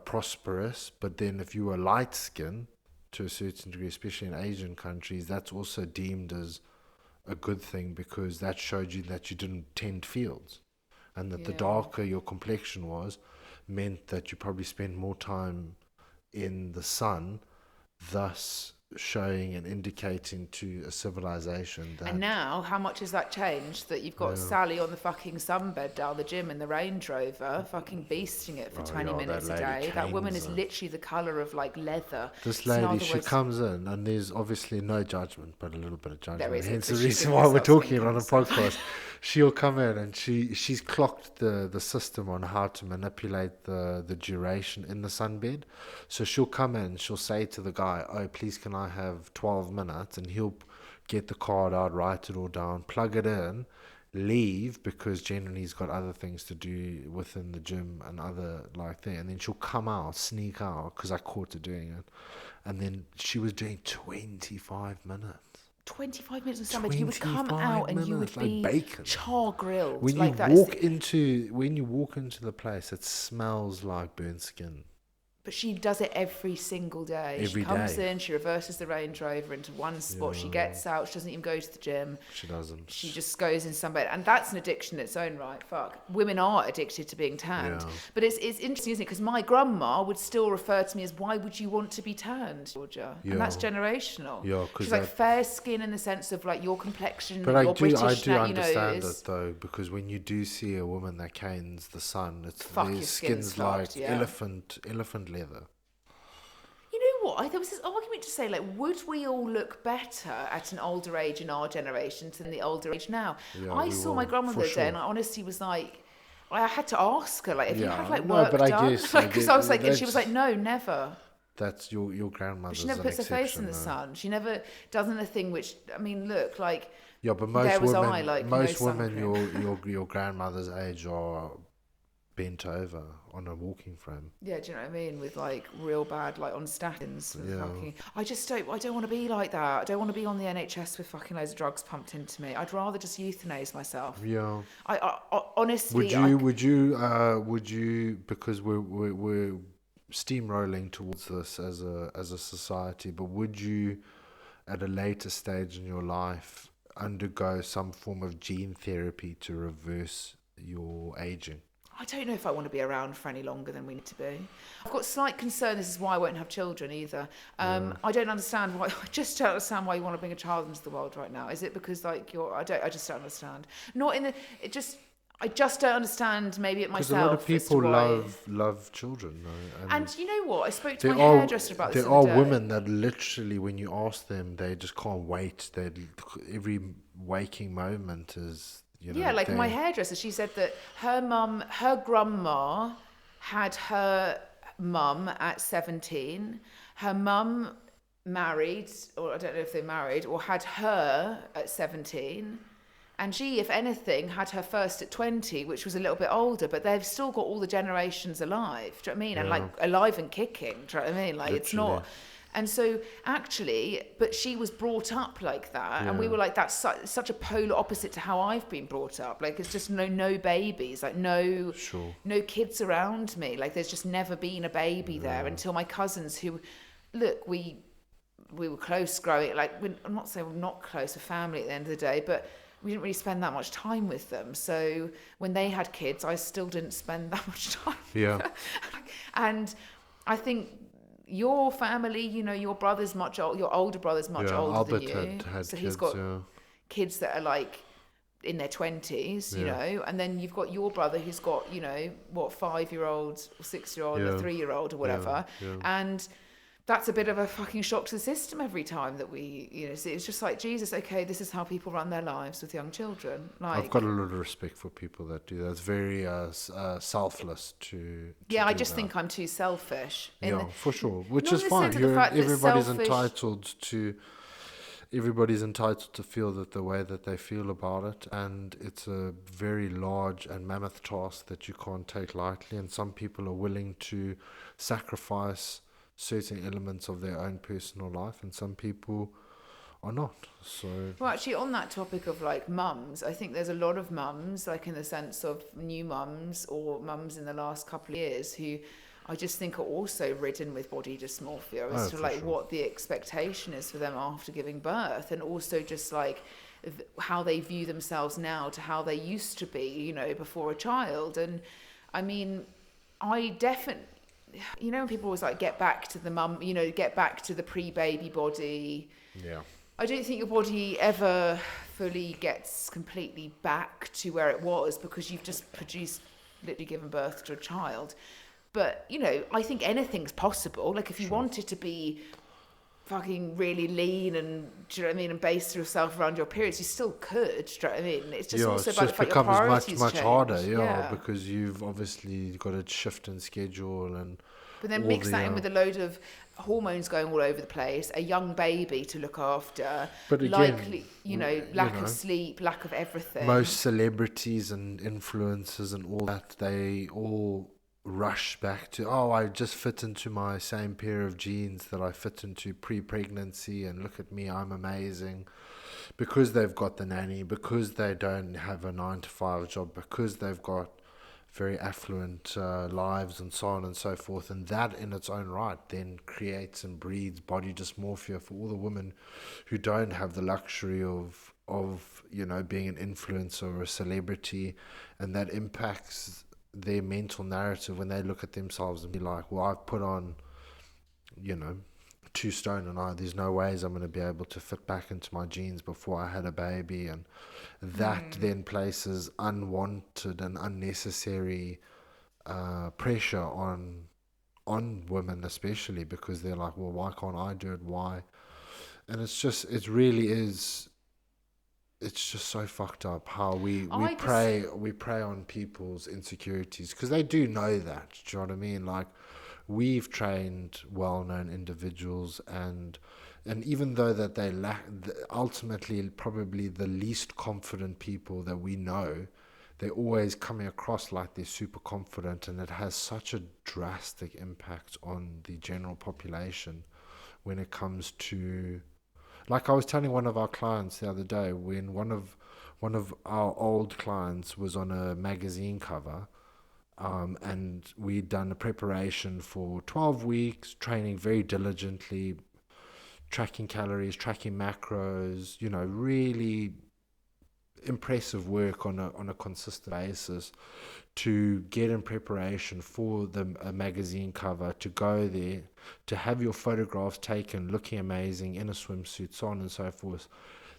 prosperous. But then if you were light skinned to a certain degree, especially in Asian countries, that's also deemed as a good thing, because that showed you that you didn't tend fields, and that the Yeah. darker your complexion was meant that you probably spent more time in the sun, thus showing and indicating to a civilization And that now, how much has that changed? That you've got yeah, Sally on the fucking sunbed down the gym in the Range Rover, fucking beasting it for oh 20 yeah, that minutes a lady day. That woman canes is her. literally the colour of like leather. This It's in lady, other she words, comes in, and there's obviously no judgment, but a little bit of there judgment. is, Hence the because she's reason given why we're herself skin talking on a cancer. podcast. She'll come in and she's clocked the system on how to manipulate the duration in the sunbed. So she'll come in, she'll say to the guy, "Oh, please, can I have 12 minutes?" And he'll get the card out, write it all down, plug it in, leave, because generally he's got other things to do within the gym and other like that. And then she'll come out, sneak out, because I caught her doing it. And then she was doing 25 minutes. 25 minutes of sunbed, you would come 25 out and you would minutes, like be bacon. char grilled. When like you that. when you walk into the place, it smells like burnt skin. But she does it every single day. Every she comes day. in, she reverses the Range Rover into one spot. She gets out, she doesn't even go to the gym. She doesn't. She just goes in sunbed. And that's an addiction in its own right. Fuck. Women are addicted to being tanned. Yeah. But it's interesting, isn't it? Because my grandma would still refer to me as, why would you want to be tanned, Georgia? Yeah. And that's generational. Yeah, 'cause she's like that- fair skin in the sense of like your complexion, But your I do British, understand it though, because when you do see a woman that canes the sun, it's Fuck, their your skin's skin's like fucked, yeah. elephant leather. You know what? There was this argument to say, like, would we all look better at an older age in our generation than the older age now? Yeah, I we saw will, my grandmother for the other day, sure. and I honestly was like, I had to ask her, like, if you Yeah, have like no, work but I done, guess, because I was like, and she was that's- like, no, never. That's your grandmother's But she never an puts her face in exception, the though. sun. She never does anything which, I mean, look, like, Yeah, but there most was women, I, like, no most women sun your grandmother's age are bent over on a walking frame. yeah, do you know what I mean? With like real bad, like on statins. With Yeah. fucking, I don't want to be like that. I don't want to be on the NHS with fucking loads of drugs pumped into me. I'd rather just euthanize myself. Yeah. I honestly, Would you because we're steamrolling towards this as a society, but would you at a later stage in your life undergo some form of gene therapy to reverse your aging? I don't know if I want to be around for any longer than we need to be. I've got slight concern. This is why I won't have children either. I don't understand why. I just don't understand why you want to bring a child into the world right now. Is it because like you're? I just don't understand. Not in the. I just don't understand. Maybe it Because myself. a lot of as to people why. love children, though, And you know what? I spoke to there my are hairdresser about this. there the are other day. women that literally, when you ask them, they just can't wait. They every waking moment is. Yeah, like my hairdresser, she said that her grandma had her mum at 17. Her mum married, or I don't know if they married, or had her at 17. And she, if anything, had her first at 20, which was a little bit older, but they've still got all the generations alive. Do you know what I mean? And like alive and kicking. Do you know what I mean? Like it's Literally. not. And so actually, but she was brought up like that. And we were like, that's such a polar opposite to how I've been brought up. Like, it's just no babies, like no kids around me. Like, there's just never been a baby there until my cousins who, look, we were close growing. Like, I'm not saying we're not close, a family at the end of the day, but we didn't really spend that much time with them. So when they had kids, I still didn't spend that much time. Yeah. And I think your family, your brother's much old, your older brother's much older Albert than you. had So kids, he's got kids that are like in their 20s, you know, and then you've got your brother who's got, 5-year-old or 6-year-old or 3-year-old or whatever. And that's a bit of a fucking shock to the system every time that we, see. It's just like, Jesus, okay, this is how people run their lives with young children. Like, I've got a lot of respect for people that do that. It's very selfless to yeah, I do just that. think I'm too selfish. For sure, which not is in the fine. sense of the fact that Everybody's selfish- entitled to feel that the way that they feel about it, and it's a very large and mammoth task that you can't take lightly. And some people are willing to sacrifice certain elements of their own personal life, and some people are not. So well, actually, on that topic of like mums, I think there's a lot of mums, like in the sense of new mums or mums in the last couple of years, who I just think are also ridden with body dysmorphia as to like what the expectation is for them after giving birth, and also just like how they view themselves now to how they used to be, you know, before a child. And I mean, I definitely, you know, when people always like get back to the mum, you know, get back to the pre-baby body. Yeah. I don't think your body ever fully gets completely back to where it was, because you've just literally given birth to a child. But, you know, I think anything's possible. Like, if you wanted to be fucking really lean and, do you know what I mean, and base yourself around your periods, you still could, do you know what I mean? It's just also about the fact your priorities much change. harder, because you've obviously got a shift in schedule and... But then mix that in with a load of hormones going all over the place, a young baby to look after, but again, likely, you know, lack of sleep, lack of everything. Most celebrities and influencers and all that, they all rush back to, oh, I just fit into my same pair of jeans that I fit into pre-pregnancy, and look at me, I'm amazing. Because they've got the nanny, because they don't have a 9-to-5 job, because they've got very affluent lives and so on and so forth, and that in its own right then creates and breeds body dysmorphia for all the women who don't have the luxury of you know, being an influencer or a celebrity, and that impacts their mental narrative when they look at themselves and be like, well, I've put on, you know, 2 stone and there's no ways I'm going to be able to fit back into my jeans before I had a baby. And that then places unwanted and unnecessary pressure on women, especially because they're like, well, why can't I do it? Why? And it's just so fucked up how we prey on people's insecurities, because they do know that. Do you know what I mean? Like, we've trained well-known individuals, and even though that they lack, ultimately probably the least confident people that we know, they're always coming across like they're super confident, and it has such a drastic impact on the general population when it comes to, like I was telling one of our clients the other day, when one of our old clients was on a magazine cover. And we'd done a preparation for 12 weeks, training very diligently, tracking calories, tracking macros, you know, really impressive work on a consistent basis to get in preparation for a magazine cover, to go there, to have your photographs taken looking amazing in a swimsuit, so on and so forth.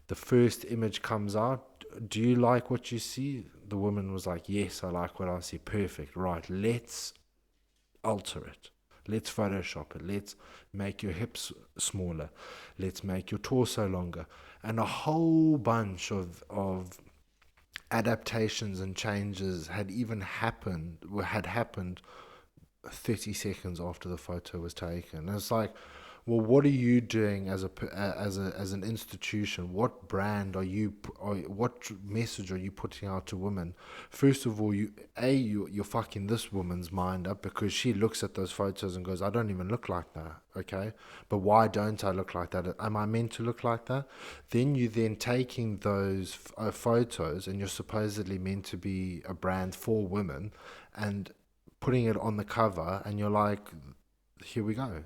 The first image comes out. Do you like what you see? The woman was like, yes, I like what I see. Perfect. Right. Let's alter it. Let's Photoshop it. Let's make your hips smaller. Let's make your torso longer. And a whole bunch of adaptations and changes had happened 30 seconds after the photo was taken. And it's like, well, what are you doing as an institution? What brand what message are you putting out to women? First of all, you're fucking this woman's mind up, because she looks at those photos and goes, I don't even look like that, okay? But why don't I look like that? Am I meant to look like that? Then you taking those photos, and you're supposedly meant to be a brand for women, and putting it on the cover, and you're like, here we go.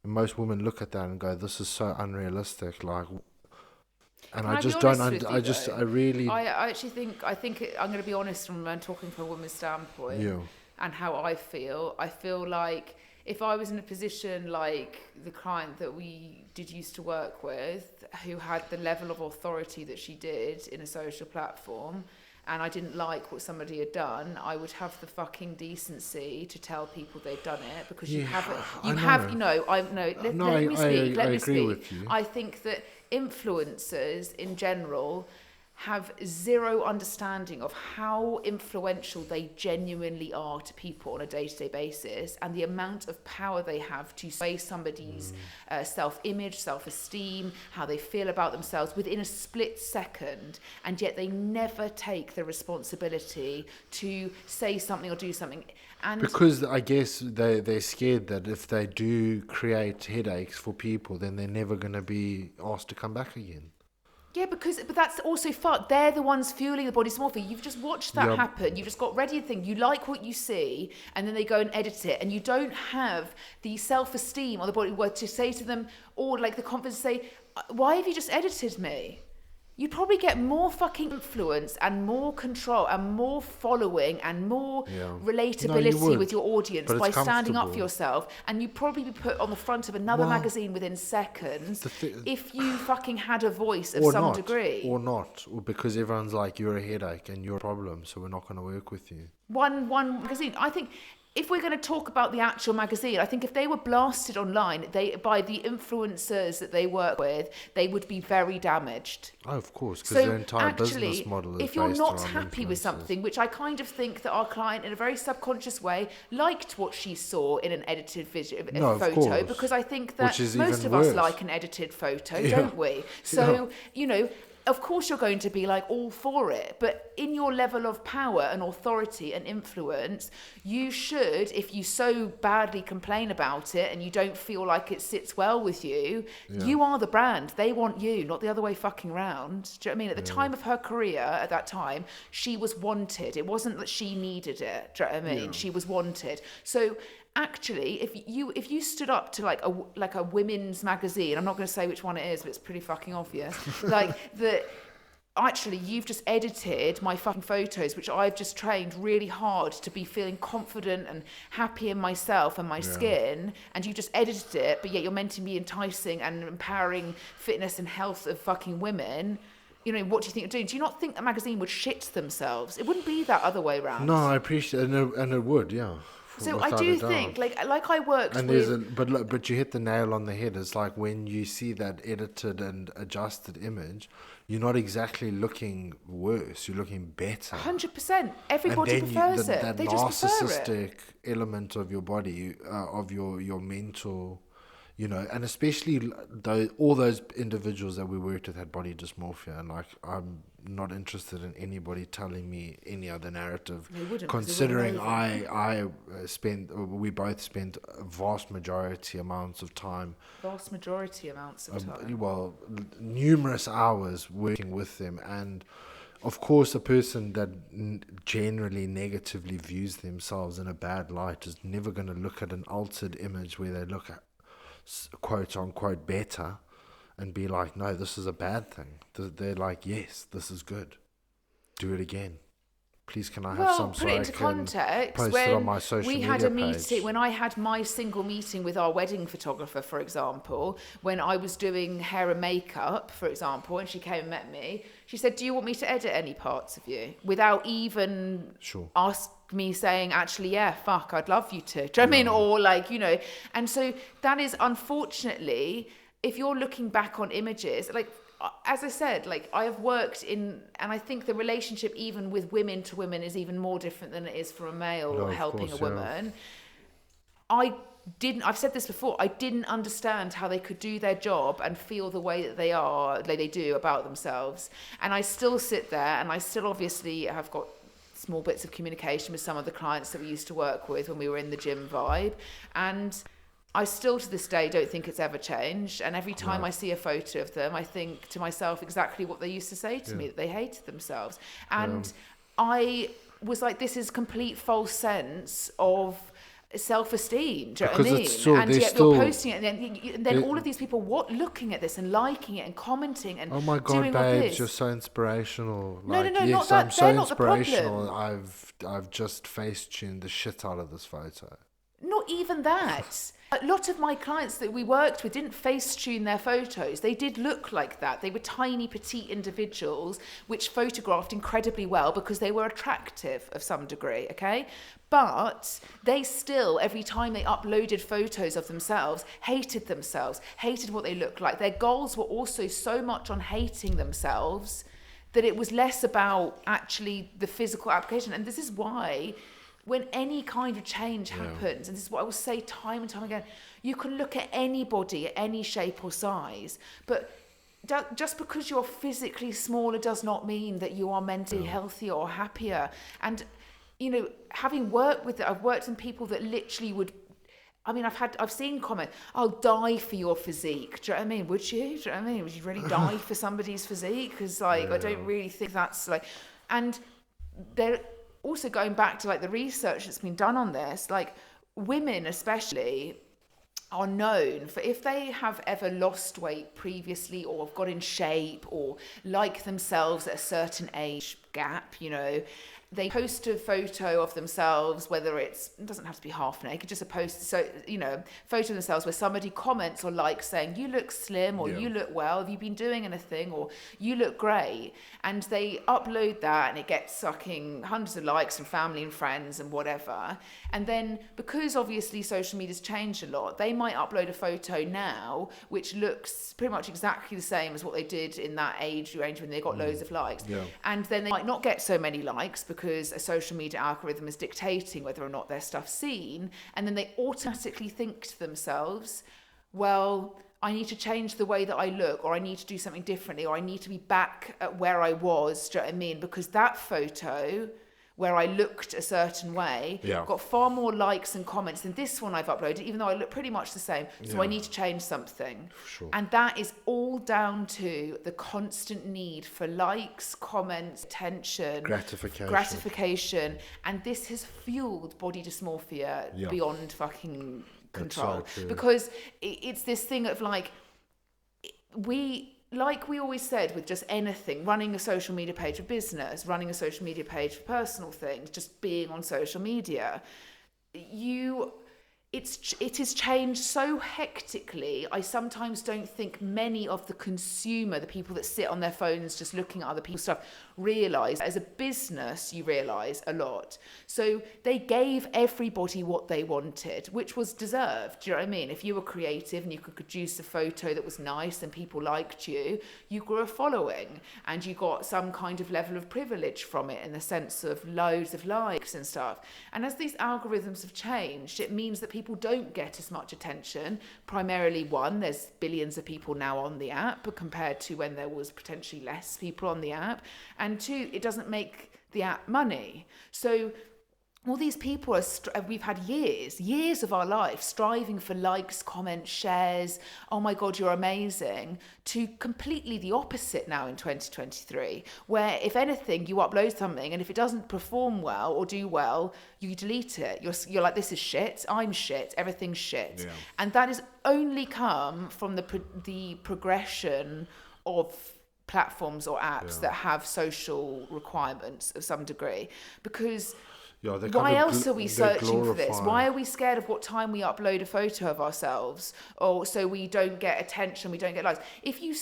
And most women look at that and go, this is so unrealistic. Like, and I just don't, I really... I think I'm going to be honest from talking from a woman's standpoint, and how I feel. I feel like if I was in a position like the client that we did used to work with, who had the level of authority that she did in a social platform, and I didn't like what somebody had done, I would have the fucking decency to tell people they'd done it, because let me speak. I think that influencers in general have zero understanding of how influential they genuinely are to people on a day-to-day basis, and the amount of power they have to sway somebody's self-image, self-esteem, how they feel about themselves within a split second, and yet they never take the responsibility to say something or do something. And because I guess they're scared that if they do create headaches for people, then they're never going to be asked to come back again. Yeah, but that's also fucked. They're the ones fueling the body dysmorphia. You've just watched that happen. You just got ready to think. You like what you see, and then they go and edit it, and you don't have the self-esteem or the body word to say to them, or like the confidence to say, why have you just edited me? you'd probably get more fucking influence and more control and more following and more relatability with your audience by standing up for yourself, and you'd probably be put on the front of another magazine within seconds if you fucking had a voice of some degree. Or not, or because everyone's like, you're a headache and you're a problem, so we're not going to work with you. One magazine. I think if we're going to talk about the actual magazine, I think if they were blasted online by the influencers that they work with, they would be very damaged. Oh, of course, because their entire business model is if you're based not around happy with influencers. something, which I kind of think that our client, in a very subconscious way, liked what she saw in an edited photo, because I think that most of us like an edited photo, don't we? So, you know, of course you're going to be like all for it, but in your level of power and authority and influence, you should, if you so badly complain about it and you don't feel like it sits well with you, you are the brand. They want you, not the other way fucking round. Do you know what I mean? At the time of her career, at that time, she was wanted. It wasn't that she needed it. Do you know what I mean? She was wanted. So actually, if you stood up to like a women's magazine, I'm not going to say which one it is, but it's pretty fucking obvious. Actually, you've just edited my fucking photos, which I've just trained really hard to be feeling confident and happy in myself and my skin, and you just edited it, but yet you're meant to be enticing and empowering fitness and health of fucking women. You know, what do you think you're doing? Do you not think the magazine would shit themselves? It wouldn't be that other way around. No, I appreciate it, and it would, So I do think, like I worked with... But you hit the nail on the head. It's like when you see that edited and adjusted image, you're not exactly looking worse. You're looking better. 100%. Everybody prefers it. That they just prefer narcissistic element of your body, of your mental... You know, and especially all those individuals that we worked with had body dysmorphia, and like I'm not interested in anybody telling me any other narrative. Considering we both spent vast majority amounts of time. Well, numerous hours working with them, and of course, a person that generally negatively views themselves in a bad light is never going to look at an altered image where they look at quote unquote better and be like, no, this is a bad thing. They're like, yes, this is good, do it again, please. Can I have some put it into context. Post it on my social media had a page. meeting, when I had my single meeting with our wedding photographer, for example, when I was doing hair and makeup, for example, and she came and met me, she said, do you want me to edit any parts of you? Without even ask me saying, actually, yeah, fuck, I'd love you to. Do you know what I mean? Or like, you know, and so that is, unfortunately, if you're looking back on images, like, as I said, like I have worked in, and I think the relationship even with women to women is even more different than it is for a male helping a woman. I've said this before, I didn't understand how they could do their job and feel the way that they do about themselves. And I still sit there, and I still obviously have got small bits of communication with some of the clients that we used to work with when we were in the gym vibe. And I still to this day don't think it's ever changed. And every time I see a photo of them, I think to myself exactly what they used to say to me, that they hated themselves. And I was like, this is complete false sense of self-esteem. Do you know what I mean? And yet you're posting it, and then all of these people looking at this and liking it and commenting and oh my god, babes, you're so inspirational. No, like, no, yes, not that. I'm so they're not inspirational. The problem. I've just face tuned the shit out of this photo. Not even that. A lot of my clients that we worked with didn't face tune their photos. They did look like that. They were tiny, petite individuals which photographed incredibly well because they were attractive of some degree, okay? But they still, every time they uploaded photos of themselves, hated what they looked like. Their goals were also so much on hating themselves that it was less about actually the physical application. And this is why when any kind of change happens, and this is what I will say time and time again, you can look at anybody at any shape or size, but just because you're physically smaller does not mean that you are mentally healthier or happier. And, you know, having worked with it, I've worked with people that literally would, I mean, I've seen comment, I'll die for your physique. Do you know what I mean? Would you? Do you know what I mean? Would you really die for somebody's physique? Because, like, I don't really think that's, like, and they're also going back to, like, the research that's been done on this, like, women especially, are known for, if they have ever lost weight previously or have got in shape or like themselves at a certain age gap, you know, they post a photo of themselves, whether it doesn't have to be half naked, just a post, so, you know, photo of themselves where somebody comments or likes saying, you look slim, or you look well, have you been doing anything, or you look great. And they upload that and it gets fucking hundreds of likes from family and friends and whatever. And then, because obviously social media's changed a lot, they might upload a photo now which looks pretty much exactly the same as what they did in that age range when they got loads of likes. And then they might not get so many likes because a social media algorithm is dictating whether or not their stuff's seen, and then they automatically think to themselves, well, I need to change the way that I look, or I need to do something differently, or I need to be back at where I was, do you know what I mean? Because that photo where I looked a certain way got far more likes and comments than this one I've uploaded, even though I look pretty much the same. So I need to change something. Sure. And that is all down to the constant need for likes, comments, attention, gratification. And this has fueled body dysmorphia beyond fucking control. So because it's this thing of like we always said with just anything, running a social media page for business, running a social media page for personal things, just being on social media, it has changed so hectically. I sometimes don't think many of the consumer, the people that sit on their phones just looking at other people's stuff, realise. As a business, you realise a lot. So they gave everybody what they wanted, which was deserved. Do you know what I mean? If you were creative and you could produce a photo that was nice and people liked you, you grew a following and you got some kind of level of privilege from it in the sense of loads of likes and stuff. And as these algorithms have changed, it means that people don't get as much attention. Primarily, one, there's billions of people now on the app compared to when there was potentially less people on the app. And two, it doesn't make the app money. So all these people we've had years of our life striving for likes, comments, shares. Oh my God, you're amazing. To completely the opposite now in 2023, where if anything, you upload something and if it doesn't perform well or do well, you delete it. You're like, this is shit. I'm shit. Everything's shit. Yeah. And that has only come from the progression of platforms or apps that have social requirements of some degree, because why else are we searching for this? Why are we scared of what time we upload a photo of ourselves, or so we don't get attention, we don't get likes? If you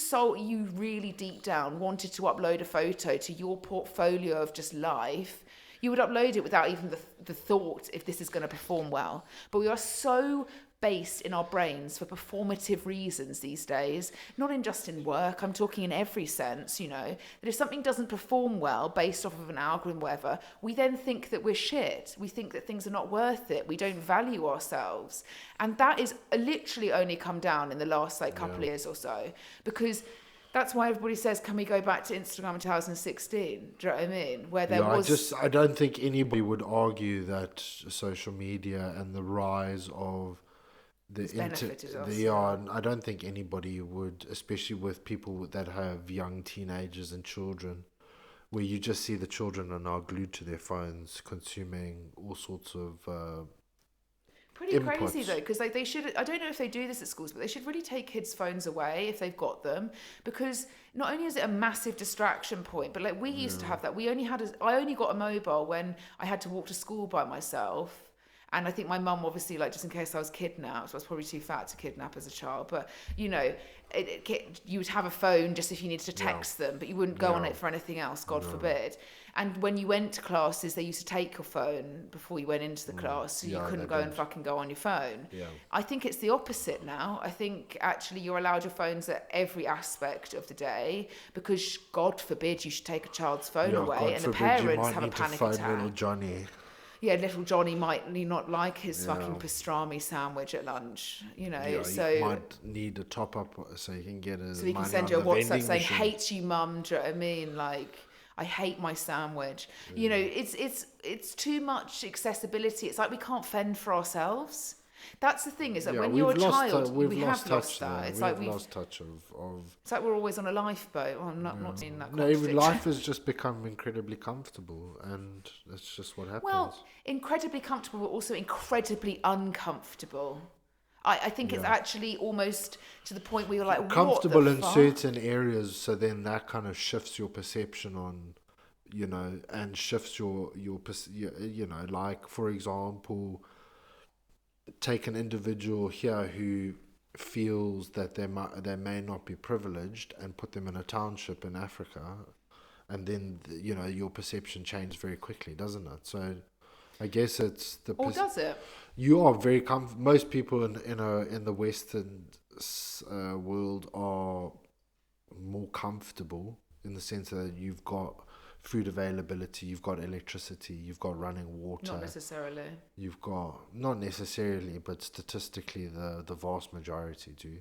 really deep down wanted to upload a photo to your portfolio of just life, you would upload it without even the thought if this is going to perform well. But we are so based in our brains for performative reasons these days, not just in work, I'm talking in every sense, you know, that if something doesn't perform well based off of an algorithm, whatever, we then think that we're shit. We think that things are not worth it. We don't value ourselves. And that is literally only come down in the last couple of years or so, because that's why everybody says, can we go back to Instagram in 2016? Do you know what I mean? Where there was... I don't think anybody would argue that social media and the rise of I don't think anybody would, especially with people that have young teenagers and children, where you just see the children are now glued to their phones, consuming all sorts of pretty inputs. Crazy though, because they should, I don't know if they do this at schools, but they should really take kids' phones away if they've got them, because not only is it a massive distraction point, but we used to have that. I only got a mobile when I had to walk to school by myself. And I think my mum, obviously, just in case I was kidnapped, so I was probably too fat to kidnap as a child. But, you know, you would have a phone just if you needed to text them, but you wouldn't go on it for anything else, God forbid. And when you went to classes, they used to take your phone before you went into the class, so you couldn't go and fucking go on your phone. Yeah. I think it's the opposite now. I think, actually, you're allowed your phones at every aspect of the day, because, God forbid, you should take a child's phone away, God and forbid, the parents have a panic attack. Little Johnny. Yeah, little Johnny might not like his fucking pastrami sandwich at lunch, you know. So you might need a top up so you can get so he can send you a WhatsApp saying, "Hate you, mum." Do you know what I mean? I hate my sandwich. You know, it's too much accessibility. It's like we can't fend for ourselves. That's the thing, is that when you're a child, we have lost that. It's like we've lost touch of. It's like we're always on a lifeboat. Well, I'm not saying that. No, life has just become incredibly comfortable, and that's just what happens. Well, incredibly comfortable, but also incredibly uncomfortable. I think it's Yeah. actually almost to the point where you're like, Comfortable what the in fuck? certain areas, so then that kind of shifts your perception on, and shifts like, for example, take an individual here who feels that they may not be privileged and put them in a township in Africa, and then your perception changes very quickly, doesn't it? So I guess it's Or does it? you are very most people in the Western world are more comfortable in the sense that you've got food availability, you've got electricity, you've got running water. Not necessarily. You've got, not necessarily, but statistically the vast majority do.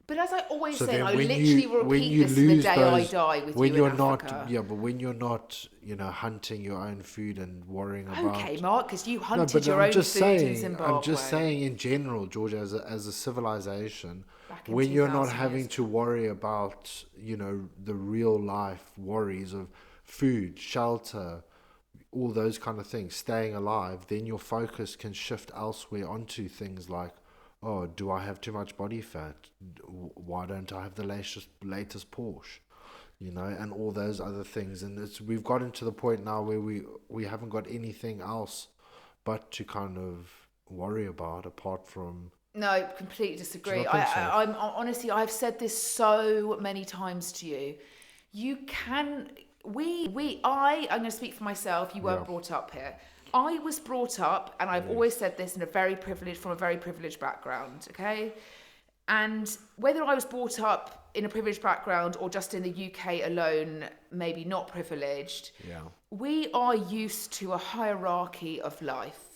But as I always So say, and then I literally will repeat this to the day I die with when you you're in not, Africa. yeah, but when you're not, hunting your own food and worrying about. Okay, Mark, because you No, hunted but your I'm own just food in saying, Zimbabwe. I'm just saying in general, Georgia, as a civilization, Back in when you're not 2000 having years. to worry about, the real life worries of food, shelter, all those kind of things, staying alive, then your focus can shift elsewhere onto things like, oh, do I have too much body fat? Why don't I have the latest Porsche? And all those other things. And we've gotten to the point now where we haven't got anything else but to kind of worry about apart from. No, completely Do you disagree. not think so? I'm honestly, I've said this so many times to you. You can, I'm going to speak for myself. You weren't Yeah. brought up here. I was brought up, and I've always said this from a very privileged background, okay? And whether I was brought up in a privileged background or just in the UK alone, maybe not privileged, Yeah. we are used to a hierarchy of life.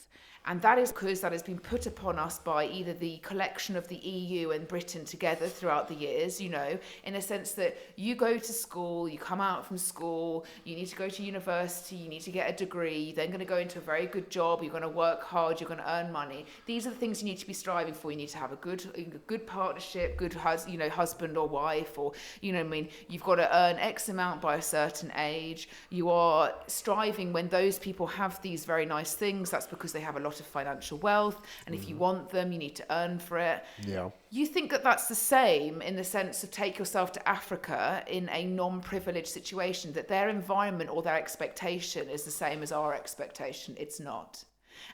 And that is because that has been put upon us by either the collection of the EU and Britain together throughout the years, in a sense that you go to school, you come out from school, you need to go to university, you need to get a degree, you're then going to go into a very good job, you're going to work hard, you're going to earn money. These are the things you need to be striving for. You need to have a good partnership, good husband or wife, or you've got to earn X amount by a certain age. You are striving when those people have these very nice things. That's because they have a lot of financial wealth, and if you want them, you need to earn for it. Yeah. You think that that's the same in the sense of take yourself to Africa in a non-privileged situation, that their environment or their expectation is the same as our expectation. It's not.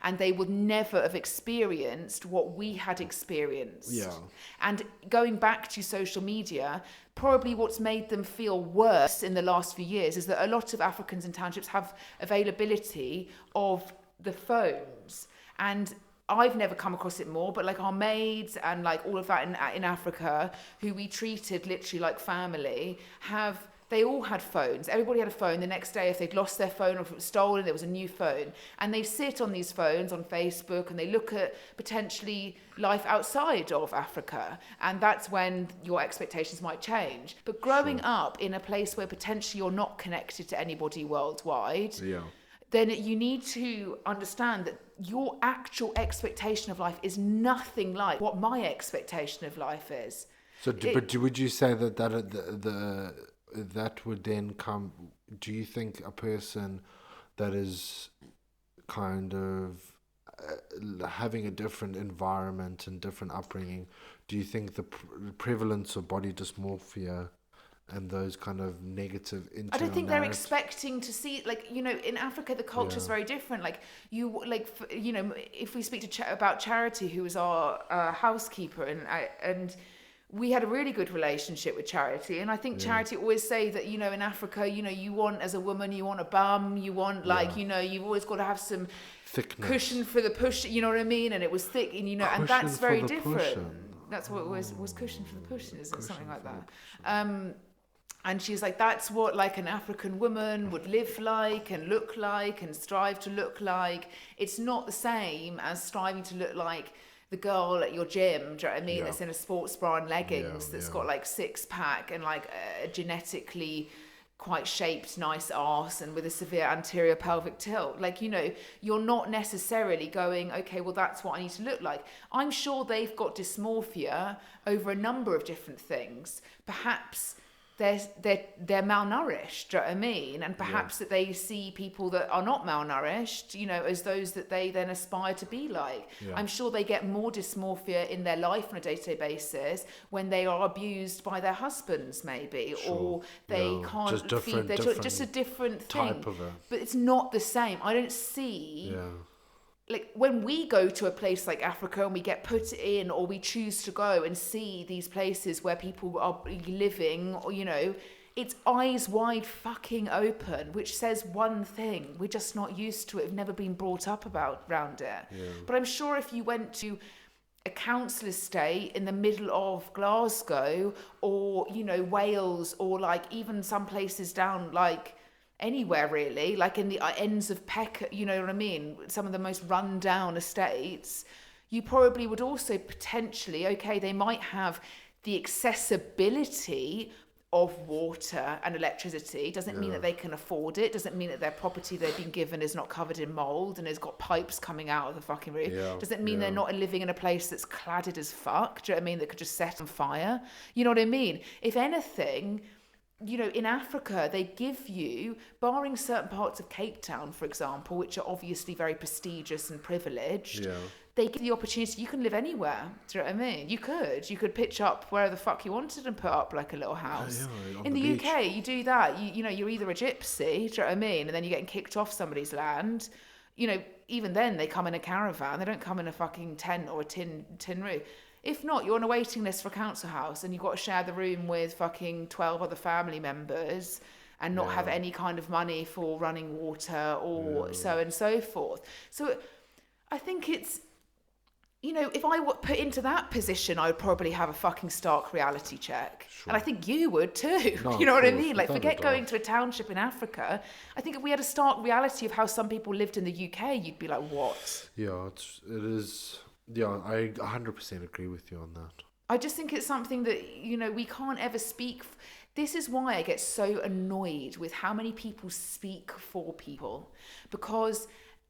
And they would never have experienced what we had experienced. Yeah. And going back to social media, probably what's made them feel worse in the last few years is that a lot of Africans in townships have availability of the phones. And I've never come across it more, but like our maids and like all of that in Africa, who we treated literally like family, they all had phones. Everybody had a phone. The next day, if they'd lost their phone or if it was stolen, there was a new phone. And they sit on these phones on Facebook and they look at potentially life outside of Africa. And that's when your expectations might change. But growing up in a place where potentially you're not connected to anybody worldwide, Yeah. then you need to understand that your actual expectation of life is nothing like what my expectation of life is. So, would you say that would then come? Do you think a person that is kind of having a different environment and different upbringing, do you think the prevalence of body dysmorphia and those kind of negative internal I don't think they're narratives. expecting to see, in Africa, the culture's very different. If we speak to about Charity, who was our housekeeper, and we had a really good relationship with Charity. And I think Charity always say that, in Africa, you want, as a woman, you want a bum, you want, you've always got to have some Thickness. cushion for the push, you know what I mean? And it was thick, and, and that's Cushion very for the different. pushing. That's what it was cushion for the pushing, is it? Something like for that. And she's like, that's what like an African woman would live like and look like and strive to look like. It's not the same as striving to look like the girl at your gym, do you know what I mean? Yeah. That's in a sports bra and leggings, Yeah, that's yeah. got like six pack and like a genetically quite shaped nice arse and with a severe anterior pelvic tilt. You're not necessarily going, okay, well, that's what I need to look like. I'm sure they've got dysmorphia over a number of different things. Perhaps they're malnourished, do you know what I mean? And perhaps that they see people that are not malnourished, as those that they then aspire to be like. Yeah. I'm sure they get more dysmorphia in their life on a day-to-day basis when they are abused by their husbands, maybe, or they can't just feed their children. Just a different thing. type of a... But it's not the same. I don't see... Yeah. Like when we go to a place like Africa and we get put in, or we choose to go and see these places where people are living, or it's eyes wide fucking open, which says one thing: we're just not used to it. We've never been brought up around it. Yeah. But I'm sure if you went to a council estate in the middle of Glasgow, or Wales, or like even some places down like anywhere really, like in the ends of Peck, you know what I mean, some of the most run down estates, you probably would also potentially, okay, they might have the accessibility of water and electricity, doesn't mean that they can afford it, doesn't mean that their property they've been given is not covered in mold and has got pipes coming out of the fucking roof, doesn't mean they're not living in a place that's cladded as fuck, do you know what I mean, that could just set on fire, you know what I mean? If anything, in Africa, they give you, barring certain parts of Cape Town, for example, which are obviously very prestigious and privileged, they give you the opportunity, you can live anywhere. Do you know what I mean? You could pitch up wherever the fuck you wanted and put up like a little house. In the UK, you do that. You're either a gypsy, do you know what I mean? And then you're getting kicked off somebody's land. Even then, they come in a caravan. They don't come in a fucking tent or a tin roof. If not, you're on a waiting list for a council house and you've got to share the room with fucking 12 other family members and not have any kind of money for running water or so and so forth. So I think it's, if I were put into that position, I would probably have a fucking stark reality check. Sure. And I think you would too. No, you know what I mean? Like, without forget going to a township in Africa. I think if we had a stark reality of how some people lived in the UK, you'd be like, what? Yeah, it is... Yeah, I 100% agree with you on that. I just think it's something that, we can't ever speak. This is why I get so annoyed with how many people speak for people. Because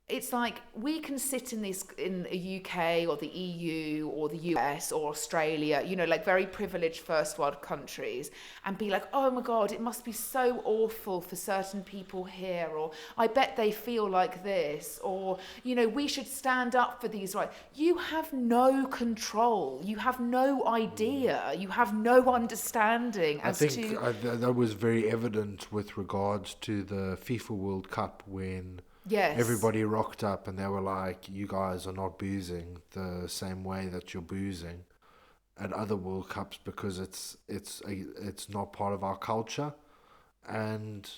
it's like we can sit in the UK or the EU or the US or Australia, like very privileged first world countries, and be like, oh my God, it must be so awful for certain people here, or I bet they feel like this, or, we should stand up for these rights. You have no control. You have no idea. You have no understanding as to... I think that was very evident with regards to the FIFA World Cup when... Yes. Everybody rocked up and they were like, you guys are not boozing the same way that you're boozing at other World Cups because it's not part of our culture. And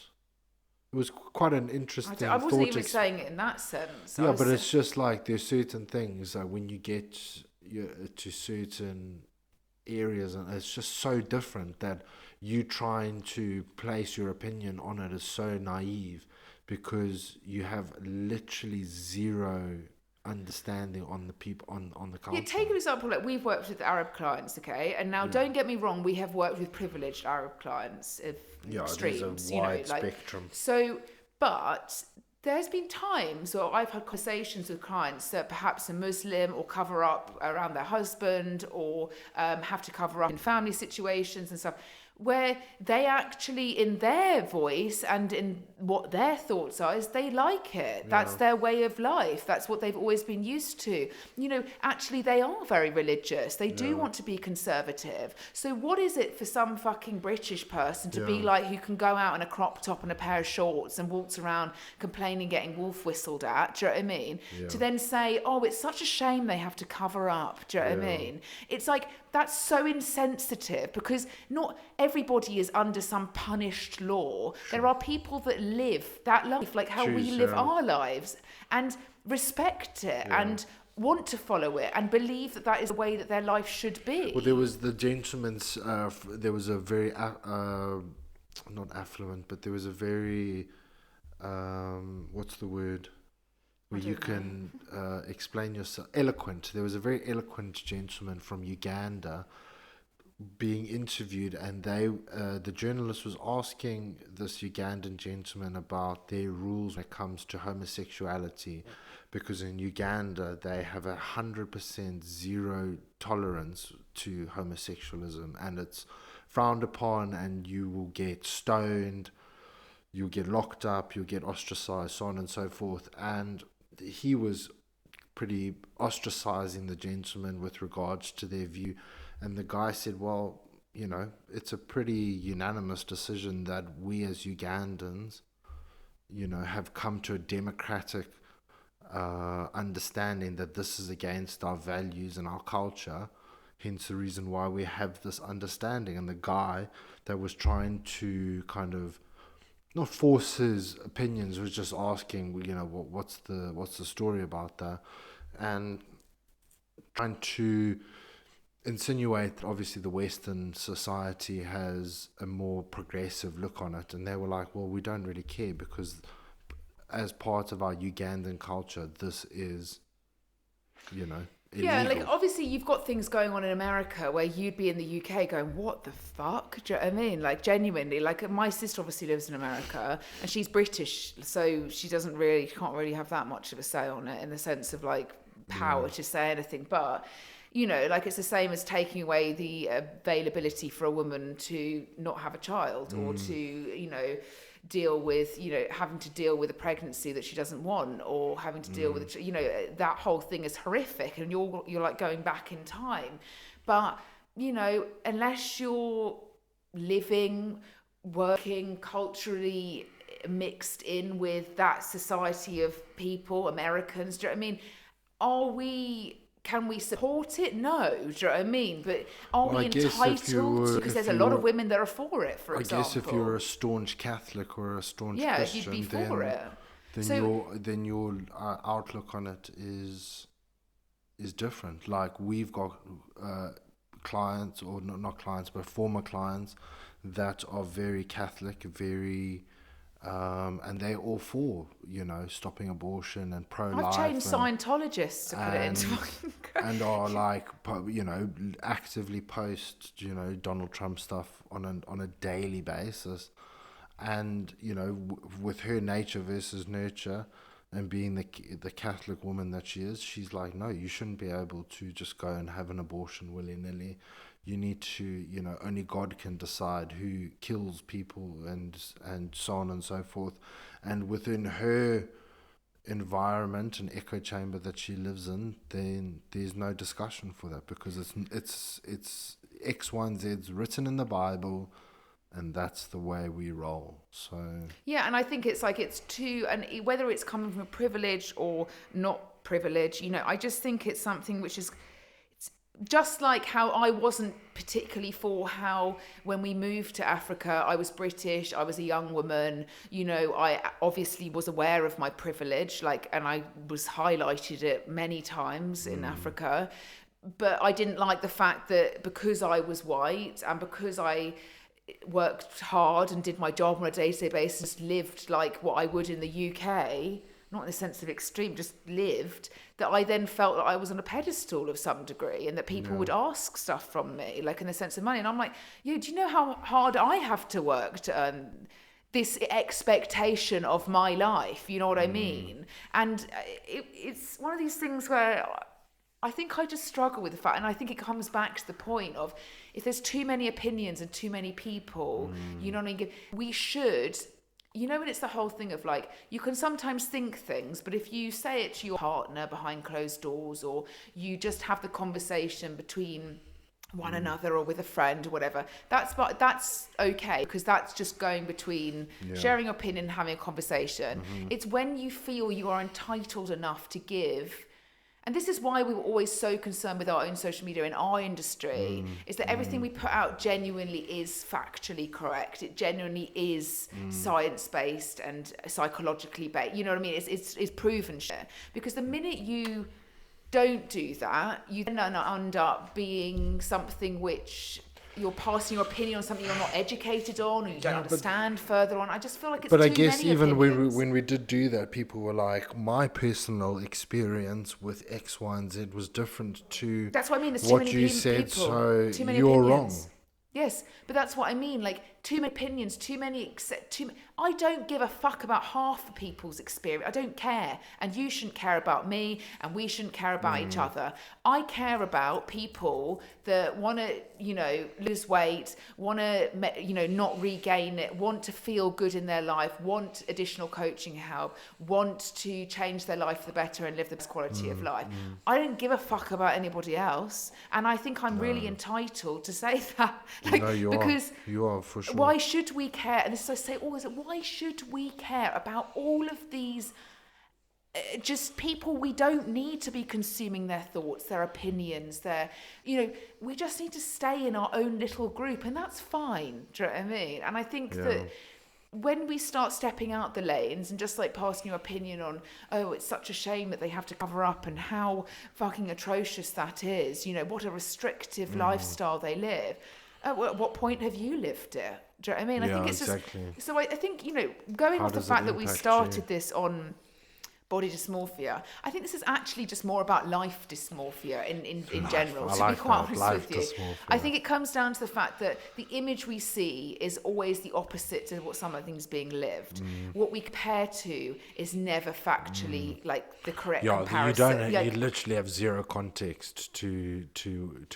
it was quite an interesting thought. I wasn't even saying it in that sense. Yeah, but it's just like there's certain things when you get to certain areas and it's just so different that you trying to place your opinion on it is so naive. Because you have literally zero understanding on the people on the culture. Yeah, take an example. Like we've worked with Arab clients, okay, and now don't get me wrong, we have worked with privileged Arab clients of streams. There's a wide spectrum. So, but there's been times where I've had conversations with clients that perhaps are Muslim or cover up around their husband or have to cover up in family situations and stuff, where they actually, in their voice and in what their thoughts are, is they like it. That's their way of life. That's what they've always been used to. Actually, they are very religious. They do want to be conservative. So what is it for some fucking British person to be like, who can go out in a crop top and a pair of shorts and walks around complaining, getting wolf whistled at, do you know what I mean? Yeah. To then say, oh, it's such a shame they have to cover up, do you know what I mean? It's like, that's so insensitive because not everybody is under some punished law. Sure. There are people that live that life like how we live our lives and respect it and want to follow it and believe that that is the way that their life should be. Well, there was the gentleman's, there was a very, not affluent, but there was a very, what's the word? Where you can explain yourself, eloquent. There was a very eloquent gentleman from Uganda being interviewed, and the journalist was asking this Ugandan gentleman about their rules when it comes to homosexuality, because in Uganda they have 100% zero tolerance to homosexualism, and it's frowned upon, and you will get stoned, you'll get locked up, you'll get ostracized, so on and so forth. And he was pretty ostracizing the gentleman with regards to their view. And the guy said, well, it's a pretty unanimous decision that we as Ugandans, have come to a democratic understanding that this is against our values and our culture. Hence the reason why we have this understanding. And the guy that was trying to kind of not force his opinions was just asking, what's the story about that, and trying to insinuate that obviously the Western society has a more progressive look on it. And they were like, well, we don't really care, because as part of our Ugandan culture, this is, illegal. Yeah, like obviously you've got things going on in America where you'd be in the UK going, what the fuck? Do you know what I mean? Like genuinely, like my sister obviously lives in America and she's British, so she can't really have that much of a say on it in the sense of like power to say anything. But, like it's the same as taking away the availability for a woman to not have a child or to, deal with, having to deal with a pregnancy that she doesn't want, or having to deal with, that whole thing is horrific, and you're like going back in time. But, unless you're living, working, culturally mixed in with that society of people, Americans, do you know what I mean? Can we support it? No, do you know what I mean? But are we entitled? Because there's a lot of women that are for it, for example. I guess if you're a staunch Catholic or a staunch Christian, you'd be for it. Then your outlook on it is different. Like we've got clients, or not clients, but former clients that are very Catholic, very... and they're all for, stopping abortion and pro-life. I've changed Scientologists to put it into and are like, actively post, Donald Trump stuff on a daily basis. And, with her nature versus nurture, and being the Catholic woman that she is, she's like, no, you shouldn't be able to just go and have an abortion willy-nilly. You need to, only God can decide who kills people and so on and so forth. And within her environment and echo chamber that she lives in, then there's no discussion for that, because it's X, Y, and Z's written in the Bible, and that's the way we roll. So yeah, and I think it's like it's too, and whether it's coming from privilege or not privilege, I just think it's something which is. Just like how I wasn't particularly for how when we moved to Africa, I was British, I was a young woman, I obviously was aware of my privilege, and I was highlighted it many times in Africa, but I didn't like the fact that because I was white and because I worked hard and did my job on a day-to-day basis, lived like what I would in the UK, not in the sense of extreme, just lived, that I then felt that I was on a pedestal of some degree, and that people would ask stuff from me, like in the sense of money. And I'm like, do you know how hard I have to work to earn this expectation of my life? You know what I mean? And it's one of these things where I think I just struggle with the fact, and I think it comes back to the point of, if there's too many opinions and too many people, we should... when it's the whole thing of like, you can sometimes think things, but if you say it to your partner behind closed doors, or you just have the conversation between one another or with a friend or whatever, that's okay, because that's just going between sharing your opinion and having a conversation. It's when you feel you are entitled enough to give. And this is why we were always so concerned with our own social media in our industry, is that everything we put out genuinely is factually correct. It genuinely is science-based and psychologically based. You know what I mean? It's proven shit. Because the minute you don't do that, you then end up being something which... you're passing your opinion on something you're not educated on, or you don't understand further on. I just feel like it's too many opinions. But I guess even when we did do that, people were like, my personal experience with X, Y, and Z was different to that's what I mean. There's what you said, so you're wrong. Yes, but that's what I mean. Like, too many opinions, I don't give a fuck about half the people's experience. I don't care, and you shouldn't care about me, and we shouldn't care about each other. I care about people that want to, lose weight, want to, not regain it, want to feel good in their life, want additional coaching help, want to change their life for the better and live the best quality of life. I don't give a fuck about anybody else, and I think I'm really entitled to say that. No, Because you are for sure. why should we care? And this is I say always, why should we care about all of these just people? We don't need to be consuming their thoughts, their opinions, we just need to stay in our own little group, and that's fine. Do you know what I mean? And I think that when we start stepping out the lanes and just like passing your opinion on, oh, it's such a shame that they have to cover up and how fucking atrocious that is, what a restrictive lifestyle they live. At what point have you lived it? Do you know what I mean? I think it's exactly. just... So I think, going How off the does it fact that we impact started you? this on body dysmorphia, I think this is actually just more about life dysmorphia in general, I to like be quite that, honest life with you. dysmorphia. I think it comes down to the fact that the image we see is always the opposite to what some of things being lived. What we compare to is never factually like the correct comparison. You literally have zero context to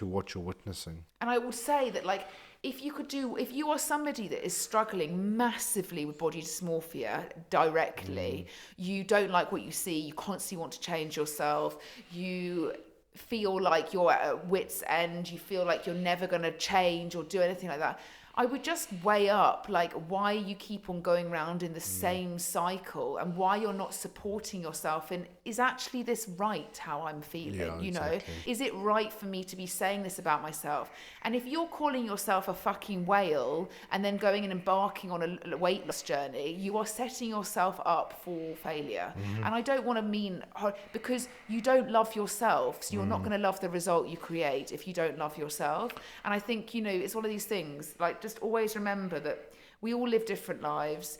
what you're witnessing. And I would say that, like, if you are somebody that is struggling massively with body dysmorphia directly, you don't like what you see, you constantly want to change yourself, you feel like you're at a wit's end, you feel like you're never going to change or do anything like that, I would just weigh up like why you keep on going around in the same cycle and why you're not supporting yourself. And is actually this right how I'm feeling? Exactly. Is it right for me to be saying this about myself? And if you're calling yourself a fucking whale and then going and embarking on a weight loss journey, you are setting yourself up for failure. And I don't want to mean, because you don't love yourself, so you're not going to love the result you create if you don't love yourself. And I think, it's one of these things, like, just always remember that we all live different lives.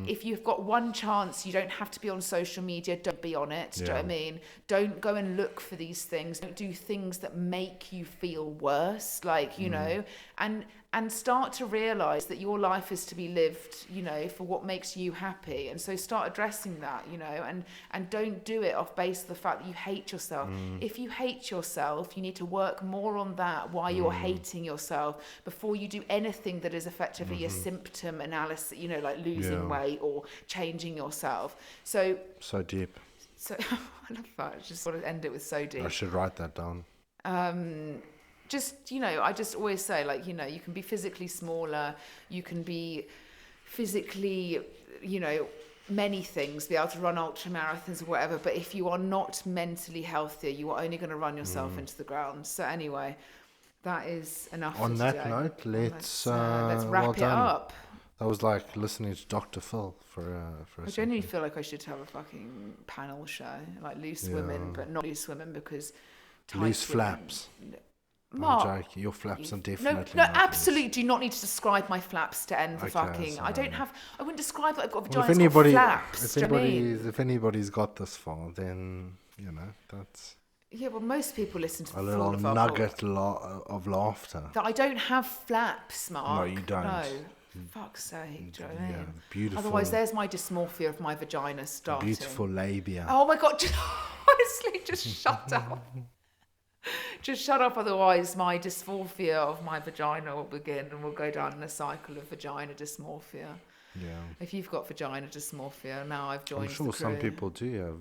If you've got one chance, you don't have to be on social media, don't be on it. Do you know what I mean? Don't go and look for these things. Don't do things that make you feel worse, like, and start to realize that your life is to be lived, for what makes you happy. And so start addressing that, and don't do it off base of the fact that you hate yourself. If you hate yourself, you need to work more on that while you're hating yourself before you do anything that is effectively a symptom analysis, like losing weight or changing yourself. So deep. So I love that. I just sort of end it with so deep. I should write that down. Just, I just always say, like, you can be physically smaller, you can be physically, many things, be able to run ultra marathons or whatever, but if you are not mentally healthier, you are only going to run yourself into the ground. So anyway, that is enough on for that today. note, let's wrap well it done. up. That was like listening to Dr. Phil for a I genuinely feel like I should have a fucking panel show, like loose women, but not loose women because tight loose women- flaps. Mark, I'm joking. Your flaps are no, definitely no, not absolutely do not need to describe my flaps to end the Okay, fucking. I sorry. wouldn't describe that I've got Well, vaginas, got flaps. Do you know what I mean? if anybody's got this far, then that's Yeah, well, most people listen to the a full little of our nugget of laughter. that I don't have flaps, Mark. No, you don't. No, for fuck's sake, do you know what I mean? Beautiful. Otherwise, there's my dysmorphia of my vagina starting. Beautiful labia. Oh my god! Honestly, just shut up. Just shut up, otherwise my dysmorphia of my vagina will begin and we'll go down in a cycle of vagina dysmorphia. Yeah. If you've got vagina dysmorphia, now I've joined I'm sure the crew. some people do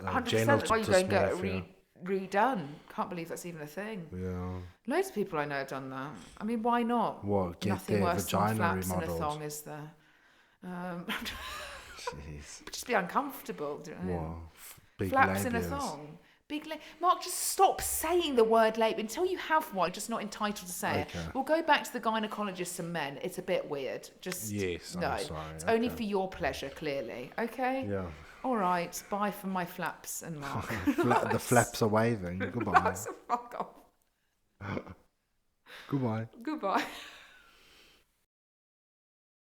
have 100%, genital that's why you go and get it dysmorphia. redone. Can't believe that's even a thing. Yeah. Loads of people I know have done that. I mean, why not? What, get Nothing their worse than vagina flaps and a remodeled? thong, is there? Jeez. Just be uncomfortable. Do you know what I mean? Wow. Big Flaps in a labias. thong. Mark, just stop saying the word labia until you have one. You're just not entitled to say Okay. it. We'll go back to the gynecologists and men. It's a bit weird. Just Yes, I'm no. sorry. It's only Okay. for your pleasure, clearly. Okay. Yeah. All right. Bye from my flaps and Mark. The flaps are waving. Goodbye. Fuck off. Goodbye. Goodbye.